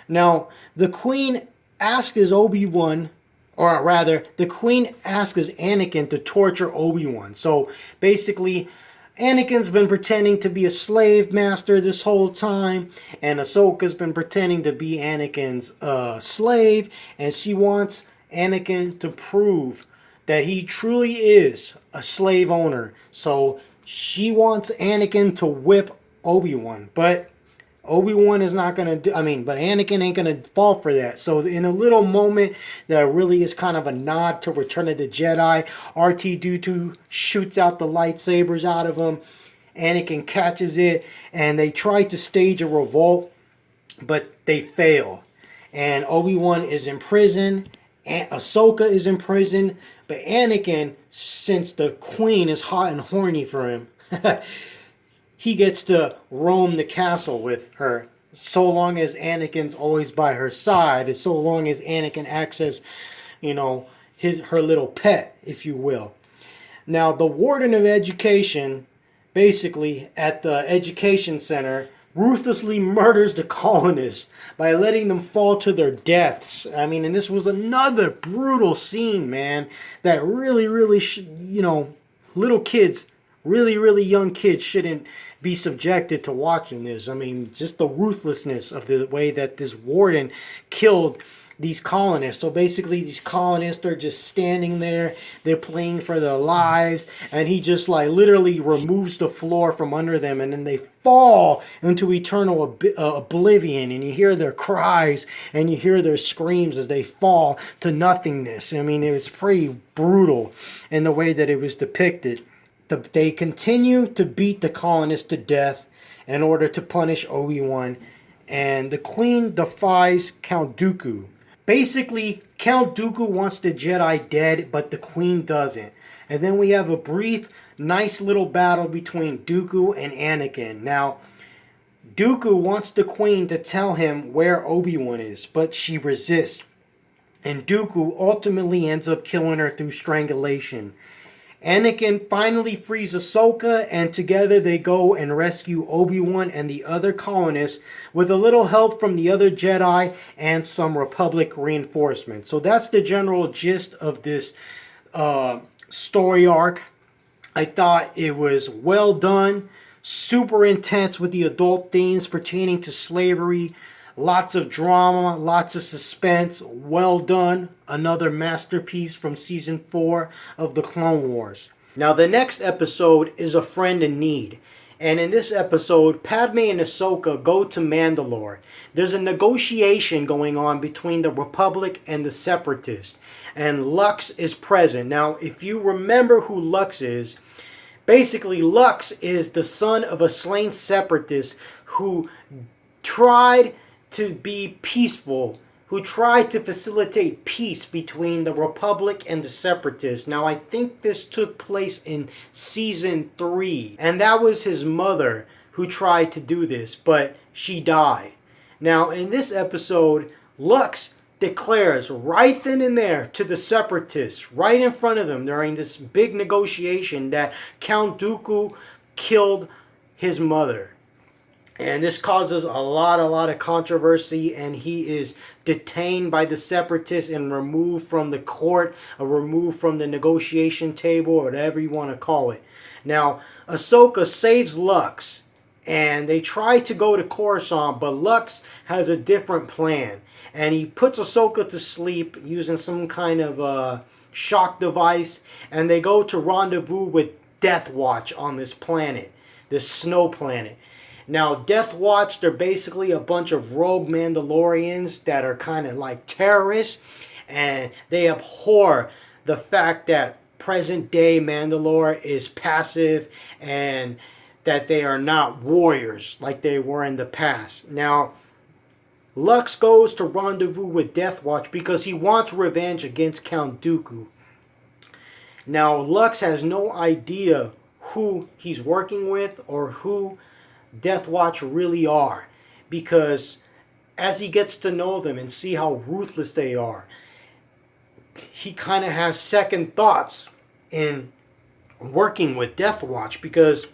Now, the Queen asks Obi-Wan, or rather, the Queen asks Anakin to torture Obi-Wan. So basically, Anakin's been pretending to be a slave master this whole time, and Ahsoka's been pretending to be Anakin's slave, and she wants Anakin to prove that he truly is a slave owner. So she wants Anakin to whip Obi-Wan, but Obi-Wan is not going to but Anakin ain't going to fall for that. So in a little moment that really is kind of a nod to Return of the Jedi, R2-D2 shoots out the lightsabers out of him. Anakin catches it, and they try to stage a revolt, but they fail. And Obi-Wan is in prison, Ahsoka is in prison, but Anakin, since the Queen is hot and horny for him, he gets to roam the castle with her, so long as Anakin's always by her side, and so long as Anakin acts as, her little pet, if you will. Now, the Warden of Education, basically, at the education center, ruthlessly murders the colonists by letting them fall to their deaths. And this was another brutal scene, man, that really, little kids, really young kids shouldn't be subjected to watching this. Just the ruthlessness of the way that this warden killed these colonists. So basically, these colonists are just standing there, they're playing for their lives, and he just literally removes the floor from under them, and then they fall into eternal oblivion, and you hear their cries and you hear their screams as they fall to nothingness. It was pretty brutal in the way that it was depicted. They continue to beat the colonists to death in order to punish Obi-Wan, and the Queen defies Count Dooku. Basically, Count Dooku wants the Jedi dead, but the Queen doesn't. And then we have a brief, nice little battle between Dooku and Anakin. Now, Dooku wants the Queen to tell him where Obi-Wan is, but she resists. And Dooku ultimately ends up killing her through strangulation. Anakin finally frees Ahsoka, and together they go and rescue Obi-Wan and the other colonists with a little help from the other Jedi and some Republic reinforcements. So that's the general gist of this story arc. I thought it was well done, super intense with the adult themes pertaining to slavery, lots of drama, lots of suspense, well done. Another masterpiece from Season 4 of The Clone Wars. Now, the next episode is A Friend in Need. And in this episode, Padme and Ahsoka go to Mandalore. There's a negotiation going on between the Republic and the Separatists. And Lux is present. Now, if you remember who Lux is, basically Lux is the son of a slain Separatist who tried to be peaceful, who tried to facilitate peace between the Republic and the Separatists. Now, I think this took place in Season 3, and that was his mother who tried to do this, but she died. Now, in this episode, Lux declares right then and there to the Separatists, right in front of them during this big negotiation, that Count Dooku killed his mother. And this causes a lot of controversy, and he is detained by the Separatists and removed from the court, or removed from the negotiation table, or whatever you want to call it. Now, Ahsoka saves Lux, and they try to go to Coruscant, but Lux has a different plan. And he puts Ahsoka to sleep using some kind of shock device, and they go to rendezvous with Death Watch on this planet, this snow planet. Now, Death Watch, they're basically a bunch of rogue Mandalorians that are kind of like terrorists, and they abhor the fact that present-day Mandalore is passive, and that they are not warriors like they were in the past. Now, Lux goes to rendezvous with Deathwatch because he wants revenge against Count Dooku. Now, Lux has no idea who he's working with or who Deathwatch really are, because as he gets to know them and see how ruthless they are, he kind of has second thoughts in working with Deathwatch, because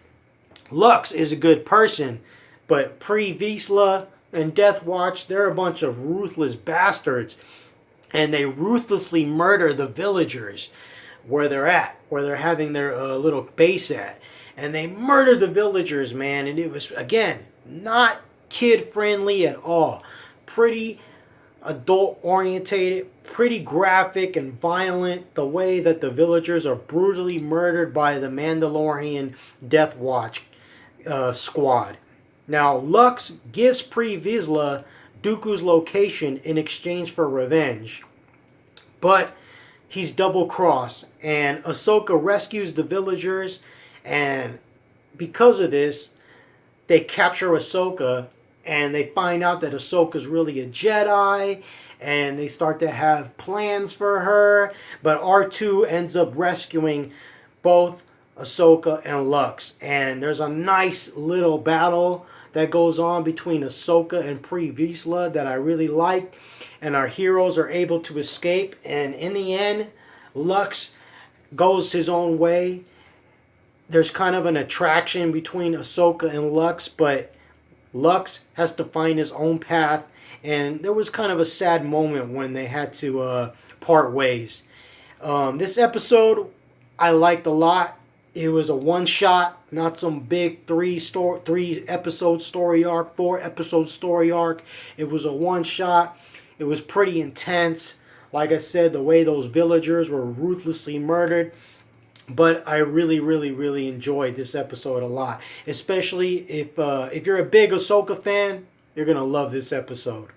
Lux is a good person, but Pre Vizsla and Deathwatch, they're a bunch of ruthless bastards, and they ruthlessly murder the villagers where they're having their little base at. And they murder the villagers, man, and it was, again, not kid-friendly at all. Pretty adult-orientated, pretty graphic and violent, the way that the villagers are brutally murdered by the Mandalorian Deathwatch squad. Now, Lux gives Pre Vizsla Dooku's location in exchange for revenge, but he's double-crossed, and Ahsoka rescues the villagers, and because of this, they capture Ahsoka, and they find out that Ahsoka's really a Jedi, and they start to have plans for her, but R2 ends up rescuing both Ahsoka and Lux, and there's a nice little battle that goes on between Ahsoka and Pre Vizsla that I really like, and our heroes are able to escape, and in the end, Lux goes his own way. There's kind of an attraction between Ahsoka and Lux, but Lux has to find his own path, and there was kind of a sad moment when they had to part ways. This episode I liked a lot. It was a one-shot, not some big 3-episode story arc, 4-episode story arc. It was a one-shot. It was pretty intense. Like I said, the way those villagers were ruthlessly murdered. But I really, really, really enjoyed this episode a lot. Especially if you're a big Ahsoka fan, you're going to love this episode.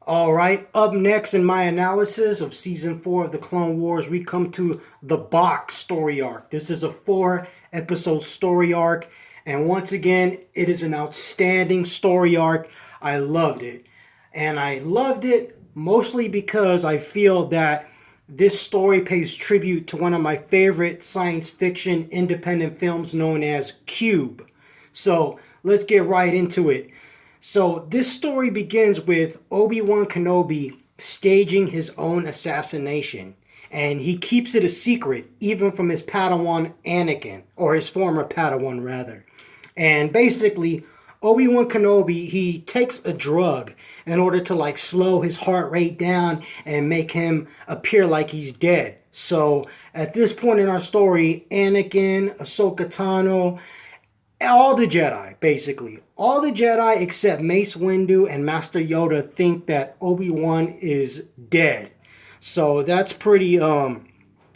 Alright, up next in my analysis of Season 4 of The Clone Wars, we come to the Bok story arc. This is a 4-episode story arc, and once again, it is an outstanding story arc. I loved it. And I loved it mostly because I feel that this story pays tribute to one of my favorite science fiction independent films known as Cube. So, let's get right into it. So this story begins with Obi-Wan Kenobi staging his own assassination. And he keeps it a secret, even from his Padawan Anakin, or his former Padawan rather. And basically, Obi-Wan Kenobi, he takes a drug in order to slow his heart rate down and make him appear like he's dead. So at this point in our story, Anakin, Ahsoka Tano, all the Jedi, basically. All the Jedi except Mace Windu and Master Yoda think that Obi-Wan is dead. So that's pretty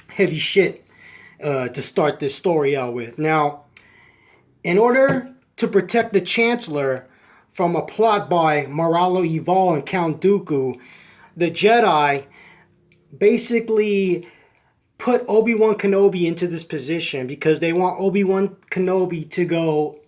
heavy shit to start this story out with. Now, in order to protect the Chancellor from a plot by Moralo Evol and Count Dooku, the Jedi basically put Obi-Wan Kenobi into this position because they want Obi-Wan Kenobi to go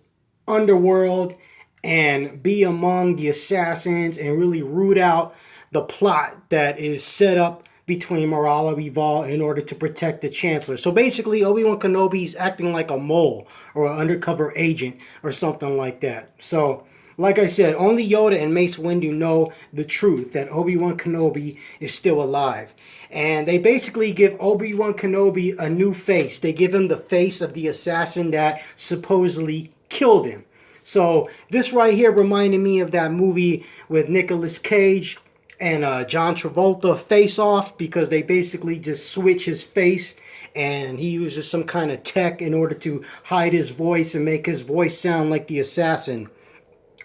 underworld and be among the assassins and really root out the plot that is set up between Moralo Evol in order to protect the Chancellor. So basically, Obi-Wan Kenobi is acting like a mole or an undercover agent or something like that. So, like I said, only Yoda and Mace Windu know the truth, that Obi-Wan Kenobi is still alive. And they basically give Obi-Wan Kenobi a new face. They give him the face of the assassin that supposedly killed him. So this right here reminded me of that movie with Nicolas Cage and John Travolta, Face Off, because they basically just switch his face and he uses some kind of tech in order to hide his voice and make his voice sound like the assassin.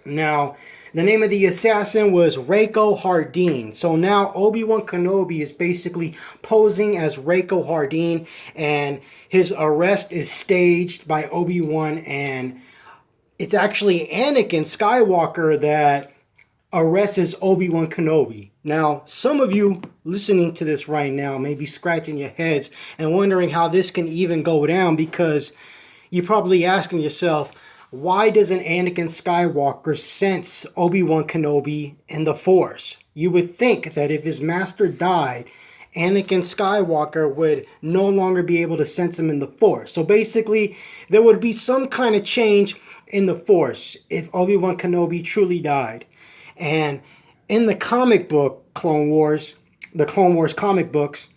Now, the name of the assassin was Reiko Hardeen. So now Obi-Wan Kenobi is basically posing as Reiko Hardeen, and his arrest is staged by Obi-Wan, and it's actually Anakin Skywalker that arrests Obi-Wan Kenobi. Now, some of you listening to this right now may be scratching your heads and wondering how this can even go down, because you're probably asking yourself, why doesn't Anakin Skywalker sense Obi-Wan Kenobi in the Force? You would think that if his master died, Anakin Skywalker would no longer be able to sense him in the Force. So basically, there would be some kind of change in the Force if Obi-Wan Kenobi truly died. And in the comic book Clone Wars, the Clone Wars comic books,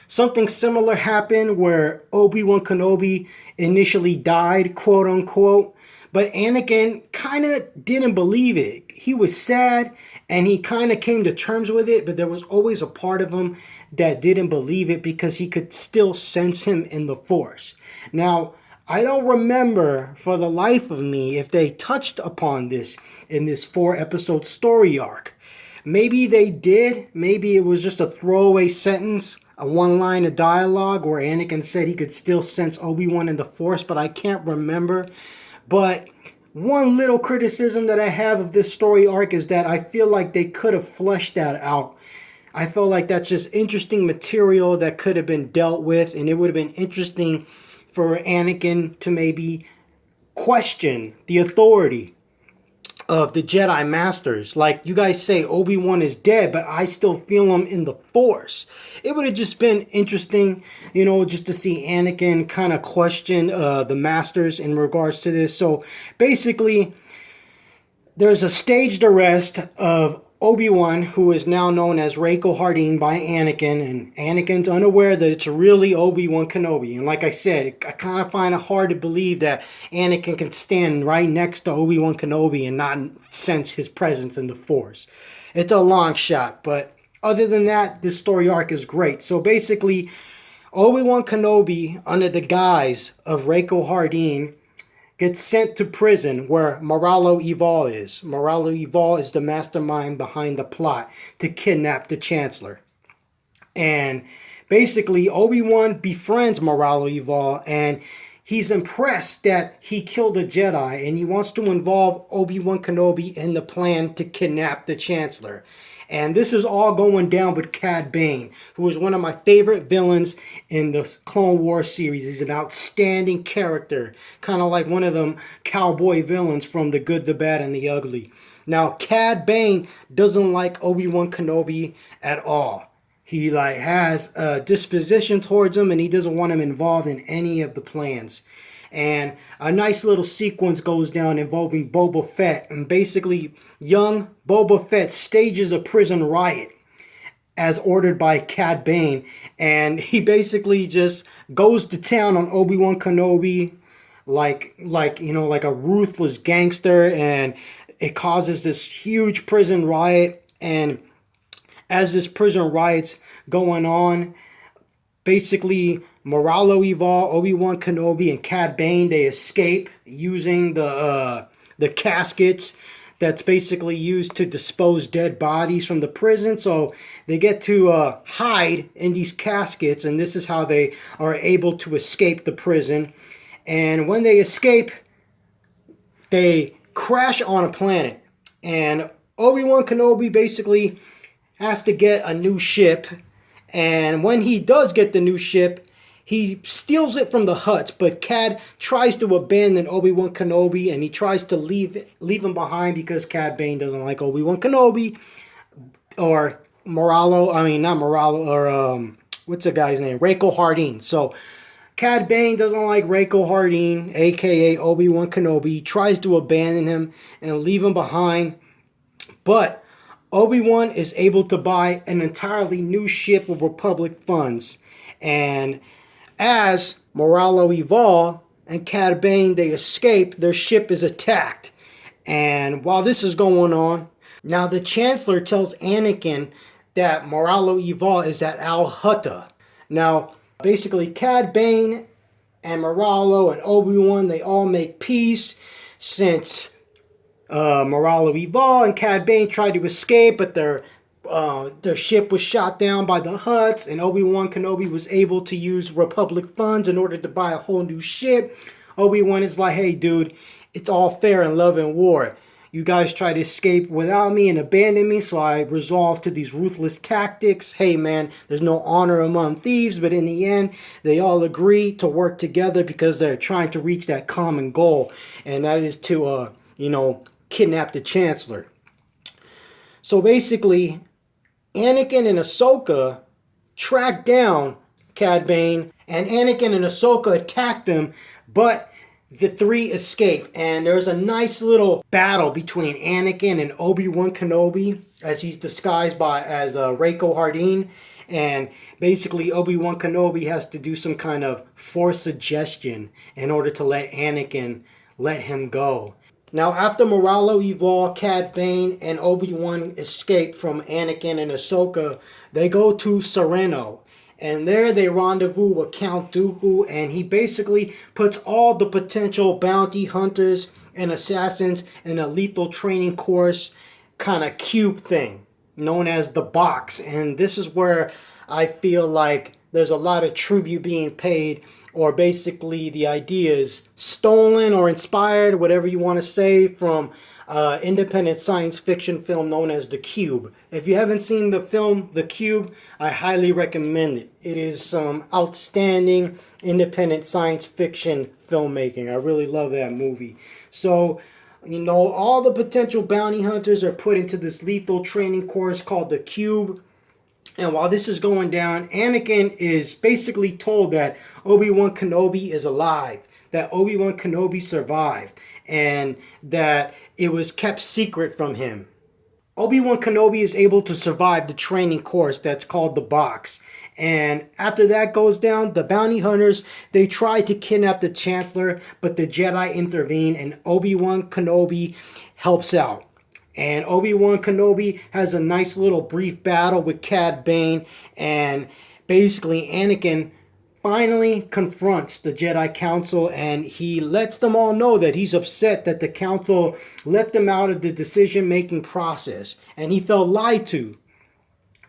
something similar happened where Obi-Wan Kenobi initially died, quote unquote, but Anakin kind of didn't believe it. He was sad and he kind of came to terms with it, but there was always a part of him that didn't believe it because he could still sense him in the Force. Now, I don't remember for the life of me if they touched upon this in this 4-episode story arc. Maybe they did. Maybe it was just a throwaway sentence, a one line of dialogue where Anakin said he could still sense Obi-Wan in the Force, but I can't remember. But one little criticism that I have of this story arc is that I feel like they could have fleshed that out. I feel like that's just interesting material that could have been dealt with, and it would have been interesting for Anakin to maybe question the authority of the Jedi Masters. Like, you guys say Obi-Wan is dead, but I still feel him in the Force. It would have just been interesting, just to see Anakin kind of question the Masters in regards to this. So basically, there's a staged arrest of Obi-Wan, who is now known as Rako Hardeen by Anakin, and Anakin's unaware that it's really Obi-Wan Kenobi. And like I said, I kind of find it hard to believe that Anakin can stand right next to Obi-Wan Kenobi and not sense his presence in the Force. It's a long shot, but other than that, this story arc is great. So basically, Obi-Wan Kenobi, under the guise of Rako Hardeen, gets sent to prison where Moralo Evol is. Moralo Evol is the mastermind behind the plot to kidnap the Chancellor. And basically, Obi-Wan befriends Moralo Evol, and he's impressed that he killed a Jedi, and he wants to involve Obi-Wan Kenobi in the plan to kidnap the Chancellor. And this is all going down with Cad Bane, who is one of my favorite villains in the Clone Wars series. He's an outstanding character, kind of like one of them cowboy villains from The Good, the Bad, and the Ugly. Now, Cad Bane doesn't like Obi-Wan Kenobi at all. He has a disposition towards him, and he doesn't want him involved in any of the plans. And a nice little sequence goes down involving Boba Fett. And basically, young Boba Fett stages a prison riot as ordered by Cad Bane. And he basically just goes to town on Obi-Wan Kenobi like a ruthless gangster. And it causes this huge prison riot. And as this prison riot's going on, basically Moralo Evol, Obi-Wan Kenobi, and Cad Bane, they escape using the caskets that's basically used to dispose dead bodies from the prison. So they get to hide in these caskets, and this is how they are able to escape the prison. And when they escape, they crash on a planet. And Obi-Wan Kenobi basically has to get a new ship. And when he does get the new ship, he steals it from the Hutts, but Cad tries to abandon Obi-Wan Kenobi, and he tries to leave him behind because Cad Bane doesn't like Obi-Wan Kenobi, or not Moralo, or what's the guy's name? Rako Hardeen. So Cad Bane doesn't like Rako Hardeen, aka Obi-Wan Kenobi, tries to abandon him and leave him behind, but Obi-Wan is able to buy an entirely new ship with Republic funds. And as Moralo Evol and Cad Bane, they escape, their ship is attacked. And while this is going on, now the Chancellor tells Anakin that Moralo Evol is at Al Hutta. Now, basically, Cad Bane and Moralo and Obi-Wan, they all make peace since Moralo Evol and Cad Bane tried to escape, but their ship was shot down by the Hutts, and Obi-Wan Kenobi was able to use Republic funds in order to buy a whole new ship. Obi-Wan is like, hey dude, it's all fair in love and war. You guys try to escape without me and abandon me, so I resolved to these ruthless tactics. Hey man, there's no honor among thieves, but in the end, they all agree to work together because they're trying to reach that common goal, and that is to, kidnap the Chancellor. So basically, Anakin and Ahsoka track down Cad Bane, and Anakin and Ahsoka attack them, but the three escape, and there's a nice little battle between Anakin and Obi-Wan Kenobi as he's disguised as Reiko Hardin, and basically Obi-Wan Kenobi has to do some kind of force suggestion in order to let Anakin let him go. Now, after Moralo Evol, Cad Bane, and Obi-Wan escape from Anakin and Ahsoka, they go to Sereno. And there they rendezvous with Count Dooku, and he basically puts all the potential bounty hunters and assassins in a lethal training course kind of cube thing known as the Box. And this is where I feel like there's a lot of tribute being paid, or basically the idea is stolen or inspired, whatever you want to say, from independent science fiction film known as The Cube. If you haven't seen the film The Cube, I highly recommend it. It is some outstanding independent science fiction filmmaking. I really love that movie. So, all the potential bounty hunters are put into this lethal training course called The Cube. And while this is going down, Anakin is basically told that Obi-Wan Kenobi is alive, that Obi-Wan Kenobi survived, and that it was kept secret from him. Obi-Wan Kenobi is able to survive the training course that's called the Box. And after that goes down, the bounty hunters, they try to kidnap the Chancellor, but the Jedi intervene and Obi-Wan Kenobi helps out. And Obi-Wan Kenobi has a nice little brief battle with Cad Bane, and basically Anakin finally confronts the Jedi Council, and he lets them all know that he's upset that the Council left him out of the decision-making process, and he felt lied to.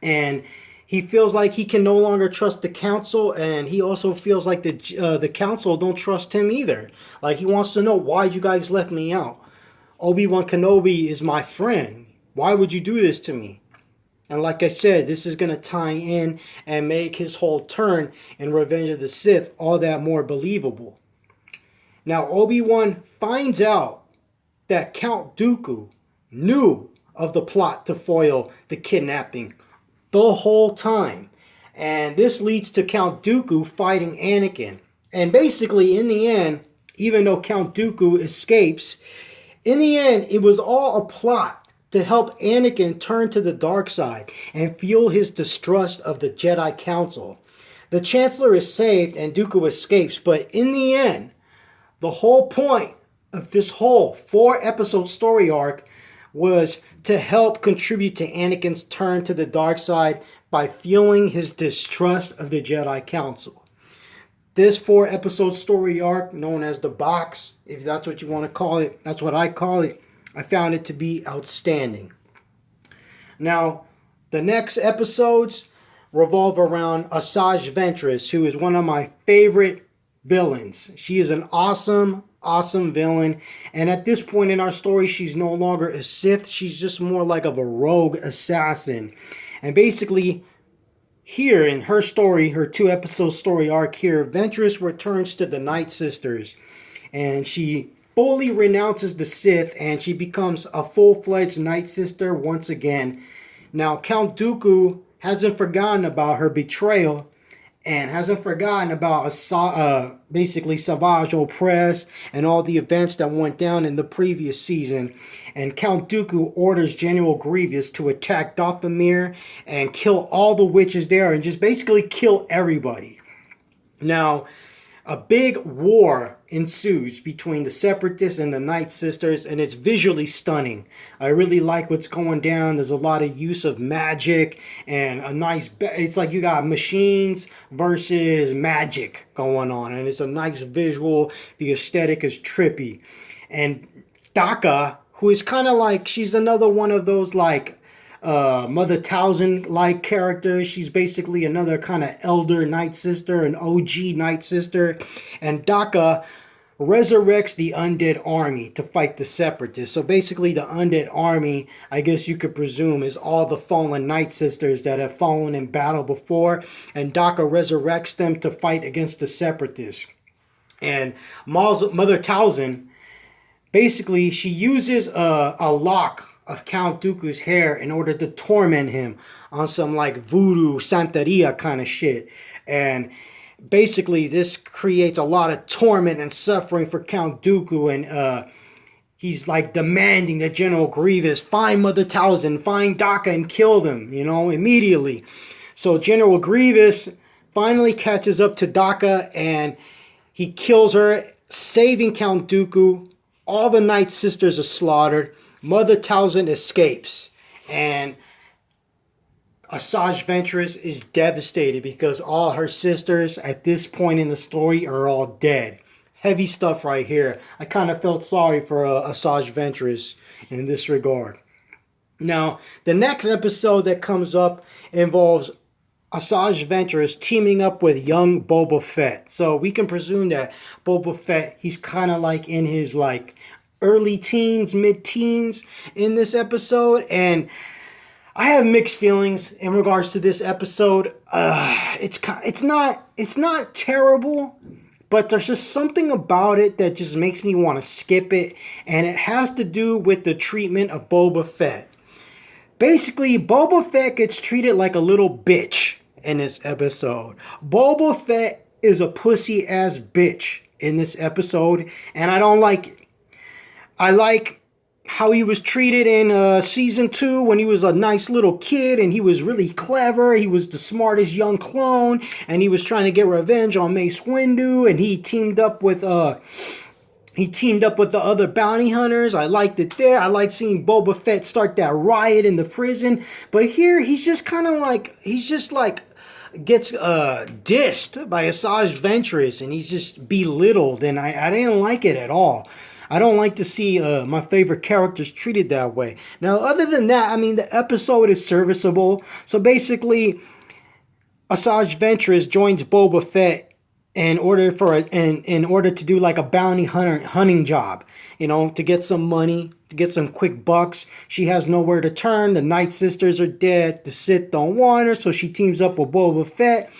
And he feels like he can no longer trust the Council, and he also feels like the Council don't trust him either. Like, he wants to know, why'd you guys left me out? Obi-Wan Kenobi is my friend. Why would you do this to me? And like I said, this is going to tie in and make his whole turn in Revenge of the Sith all that more believable. Now, Obi-Wan finds out that Count Dooku knew of the plot to foil the kidnapping the whole time. And this leads to Count Dooku fighting Anakin. And basically, in the end, even though Count Dooku escapes, in the end, it was all a plot to help Anakin turn to the dark side and fuel his distrust of the Jedi Council. The Chancellor is saved and Dooku escapes, but in the end, the whole point of this whole 4-episode story arc was to help contribute to Anakin's turn to the dark side by fueling his distrust of the Jedi Council. This 4-episode story arc, known as The Box, if that's what you want to call it, that's what I call it, I found it to be outstanding. Now, the next episodes revolve around Asajj Ventress, who is one of my favorite villains. She is an awesome villain, and at this point in our story, she's no longer a Sith, she's just more like of a rogue assassin. And basically, here in her story, her 2-episode story arc here, Ventress returns to the Night Sisters, and she fully renounces the Sith, and she becomes a full-fledged Night Sister once again. Now, Count Dooku hasn't forgotten about her betrayal, and hasn't forgotten about basically Savage Opress and all the events that went down in the previous season. And Count Dooku orders General Grievous to attack Dathomir and kill all the witches there and just basically kill everybody. Now, a big war ensues between the Separatists and the Night Sisters, and it's visually stunning. I really like what's going down. There's a lot of use of magic and a nice, it's like you got machines versus magic going on, and it's a nice visual. The aesthetic is trippy. And Daka, who is kind of like, she's another one of those like Mother Talzin-like characters. She's basically another kind of elder Night Sister, an OG Night Sister. And Daka resurrects the undead army to fight the separatists. So basically, the undead army, I guess you could presume, is all the fallen Night Sisters that have fallen in battle before, and Daka resurrects them to fight against the separatists. And Mother Talzin, basically, she uses a lock of Count Dooku's hair in order to torment him on some like voodoo Santeria kind of shit. And basically, this creates a lot of torment and suffering for Count Dooku, and he's like demanding that General Grievous find Mother Talzin, find Daka, and kill them, immediately. So General Grievous finally catches up to Daka, and he kills her, saving Count Dooku. All the Night Sisters are slaughtered. Mother Talzin escapes, and Asajj Ventress is devastated because all her sisters at this point in the story are all dead. Heavy stuff right here. I kind of felt sorry for Asajj Ventress in this regard. Now, the next episode that comes up involves Asajj Ventress teaming up with young Boba Fett. So we can presume that Boba Fett, he's kind of like in his like early teens, mid-teens in this episode, and I have mixed feelings in regards to this episode. It's not terrible, but there's just something about it that just makes me want to skip it, and it has to do with the treatment of Boba Fett. Basically, Boba Fett gets treated like a little bitch in this episode. Boba Fett is a pussy ass bitch in this episode, and I don't like it. I like how he was treated in season 2 when he was a nice little kid and he was really clever. He was the smartest young clone, and he was trying to get revenge on Mace Windu, and he teamed up with the other bounty hunters. I liked it there. I liked seeing Boba Fett start that riot in the prison. But here he's just kind of like gets dissed by Asajj Ventress, and he's just belittled, and I didn't like it at all. I don't like to see my favorite characters treated that way. Now, other than that, I mean, the episode is serviceable. So basically, Asajj Ventress joins Boba Fett in order to do like a bounty hunting job, to get some money, to get some quick bucks. She has nowhere to turn. The Night Sisters are dead. The Sith don't want her, so she teams up with Boba Fett.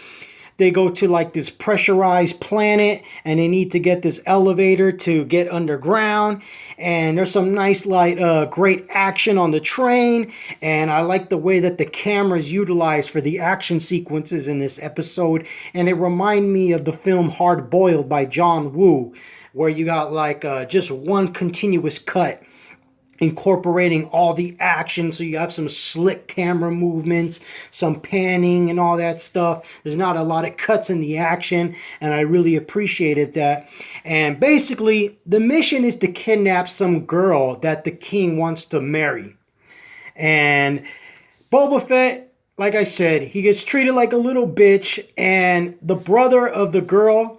They go to like this pressurized planet, and they need to get this elevator to get underground. And there's some nice great action on the train, and I like the way that the camera is utilized for the action sequences in this episode. And it reminded me of the film Hard Boiled by John Woo, where you got just one continuous cut incorporating all the action. So you have some slick camera movements, some panning and all that stuff. There's not a lot of cuts in the action, and I really appreciated that. And basically, the mission is to kidnap some girl that the king wants to marry. And Boba Fett, like I said, he gets treated like a little bitch, and the brother of the girl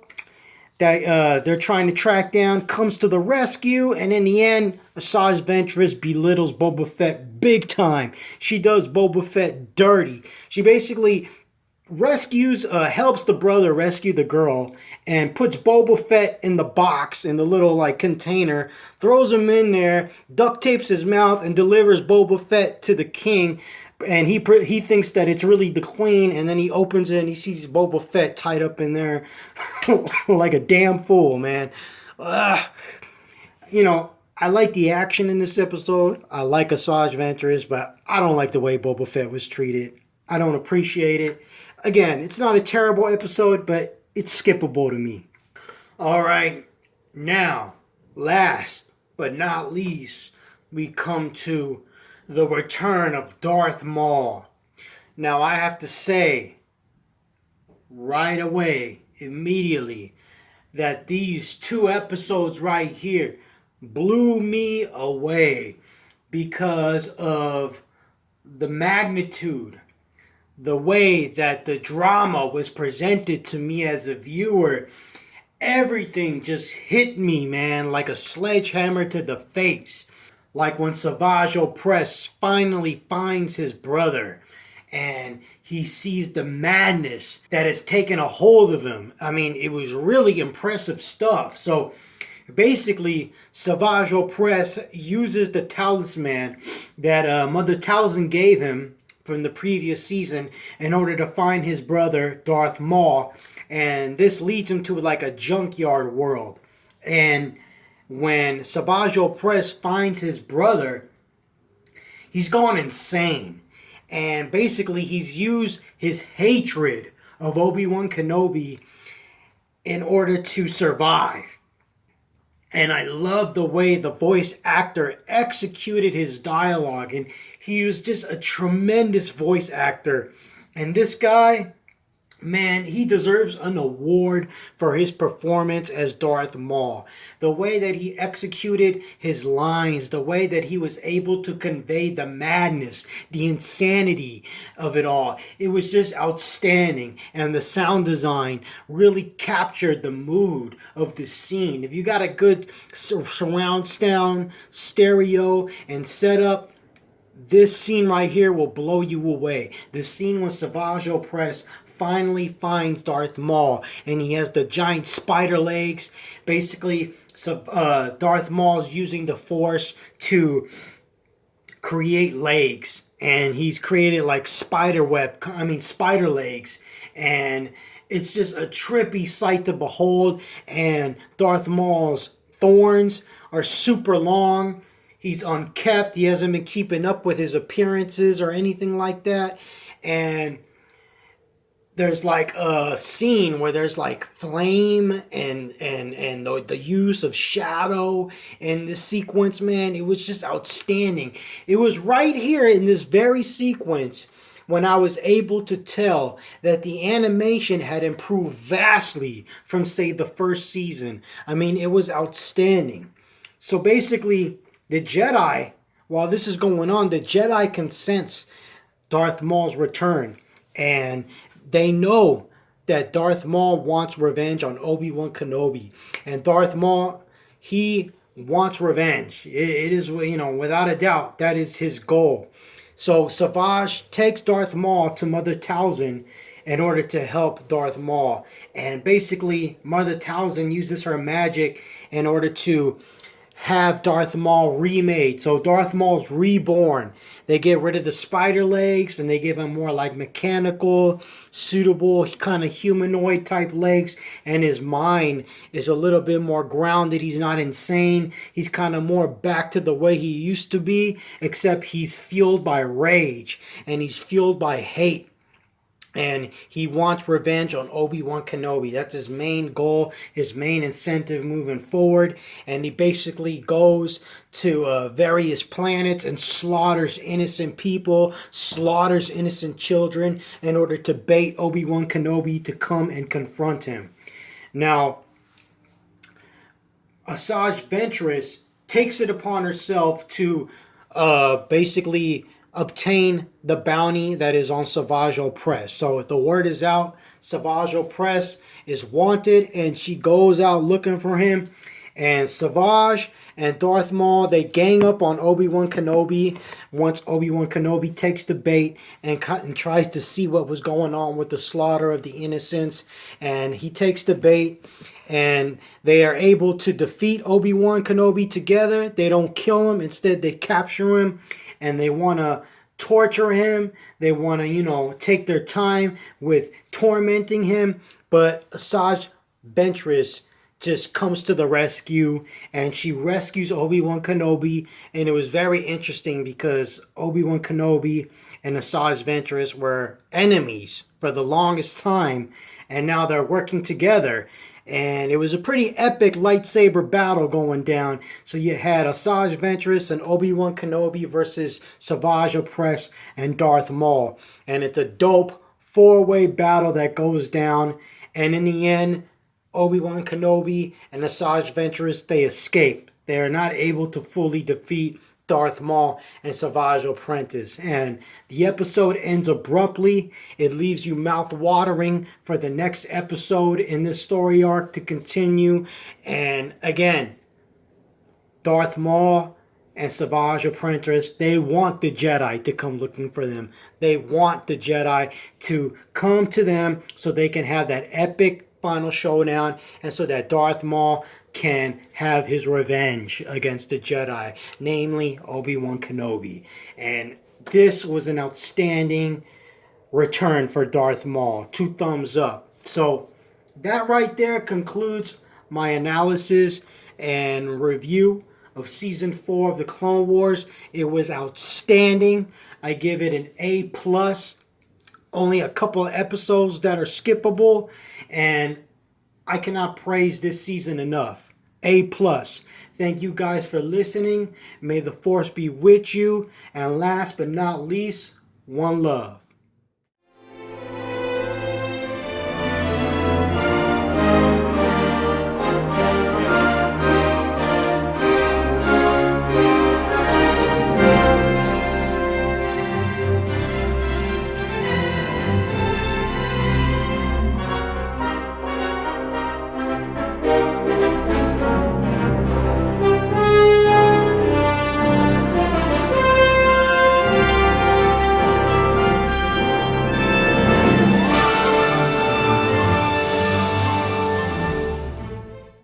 that they're trying to track down comes to the rescue, and in the end, Asajj Ventress belittles Boba Fett big time. She does Boba Fett dirty. She basically helps the brother rescue the girl, and puts Boba Fett in the box, in the little container, throws him in there, duct tapes his mouth, and delivers Boba Fett to the king. And he thinks that it's really the queen, and then he opens it and he sees Boba Fett tied up in there like a damn fool, man. I like the action in this episode. I like Asajj Ventress, but I don't like the way Boba Fett was treated. I don't appreciate it. Again, it's not a terrible episode, but it's skippable to me. All right, now, last but not least, we come to the return of Darth Maul. Now, I have to say, right away, immediately, that these 2 episodes right here blew me away because of the magnitude, the way that the drama was presented to me as a viewer. Everything just hit me, man, like a sledgehammer to the face. Like when Savage Opress finally finds his brother and he sees the madness that has taken a hold of him. I mean, it was really impressive stuff. So Basically, Savage Opress uses the talisman that Mother Talzin gave him from the previous season in order to find his brother Darth Maul, and this leads him to like a junkyard world. And when Savage Opress finds his brother, he's gone insane. And basically, he's used his hatred of Obi-Wan Kenobi in order to survive. And I love the way the voice actor executed his dialogue. And he was just a tremendous voice actor. And this guy, man, he deserves an award for his performance as Darth Maul. The way that he executed his lines, the way that he was able to convey the madness, the insanity of it all. It was just outstanding. And the sound design really captured the mood of the scene. If you got a good surround sound, stereo, and setup, this scene right here will blow you away. The scene when Savage Opress finally finds Darth Maul, and he has the giant spider legs. Basically, Darth Maul's using the Force to create legs, and he's created like spider legs, and it's just a trippy sight to behold. And Darth Maul's thorns are super long. He's unkempt. He hasn't been keeping up with his appearances or anything like that. And there's like a scene where there's like flame and the use of shadow in this sequence, man. It was just outstanding. It was right here in this very sequence when I was able to tell that the animation had improved vastly from, say, the first season. I mean, it was outstanding. So basically, the Jedi, while this is going on, the Jedi can sense Darth Maul's return. And they know that Darth Maul wants revenge on Obi-Wan Kenobi. And Darth Maul, he wants revenge. It is, without a doubt, that is his goal. So Savage takes Darth Maul to Mother Talzin in order to help Darth Maul. And basically, Mother Talzin uses her magic in order to have Darth Maul remade. So Darth Maul's reborn. They get rid of the spider legs and they give him more like mechanical, suitable, kind of humanoid type legs. And his mind is a little bit more grounded. He's not insane. He's kind of more back to the way he used to be, except he's fueled by rage and he's fueled by hate. And he wants revenge on Obi-Wan Kenobi. That's his main goal, his main incentive moving forward. And he basically goes to various planets and slaughters innocent people, slaughters innocent children in order to bait Obi-Wan Kenobi to come and confront him. Now, Asajj Ventress takes it upon herself to basically obtain the bounty that is on Savage Opress. So the word is out, Savage Opress is wanted, and she goes out looking for him. And Savage and Darth Maul, they gang up on Obi-Wan Kenobi once Obi-Wan Kenobi takes the bait and tries to see what was going on with the slaughter of the innocents. And he takes the bait, and they are able to defeat Obi-Wan Kenobi together. They don't kill him. Instead, they capture him. And they want to torture him. They want to, take their time with tormenting him. But Asajj Ventress just comes to the rescue. And she rescues Obi-Wan Kenobi. And it was very interesting because Obi-Wan Kenobi and Asajj Ventress were enemies for the longest time. And now they're working together. And it was a pretty epic lightsaber battle going down. So you had Asajj Ventress and Obi-Wan Kenobi versus Savage Opress and Darth Maul. And it's a dope four-way battle that goes down. And in the end, Obi-Wan Kenobi and Asajj Ventress, they escape. They are not able to fully defeat Darth Maul and Savage Opress. And the episode ends abruptly. It leaves you mouth-watering for the next episode in this story arc to continue. And again, Darth Maul and Savage Opress, they want the Jedi to come looking for them. They want the Jedi to come to them so they can have that epic final showdown, and so that Darth Maul can have his revenge against the Jedi, namely Obi-Wan Kenobi. And this was an outstanding return for Darth Maul. 2 thumbs up. So that right there concludes my analysis and review of season 4 of the Clone Wars. It was outstanding. I give it an A plus. Only a couple of episodes that are skippable, and I cannot praise this season enough. A plus. Thank you guys for listening. May the force be with you. And last but not least, one love.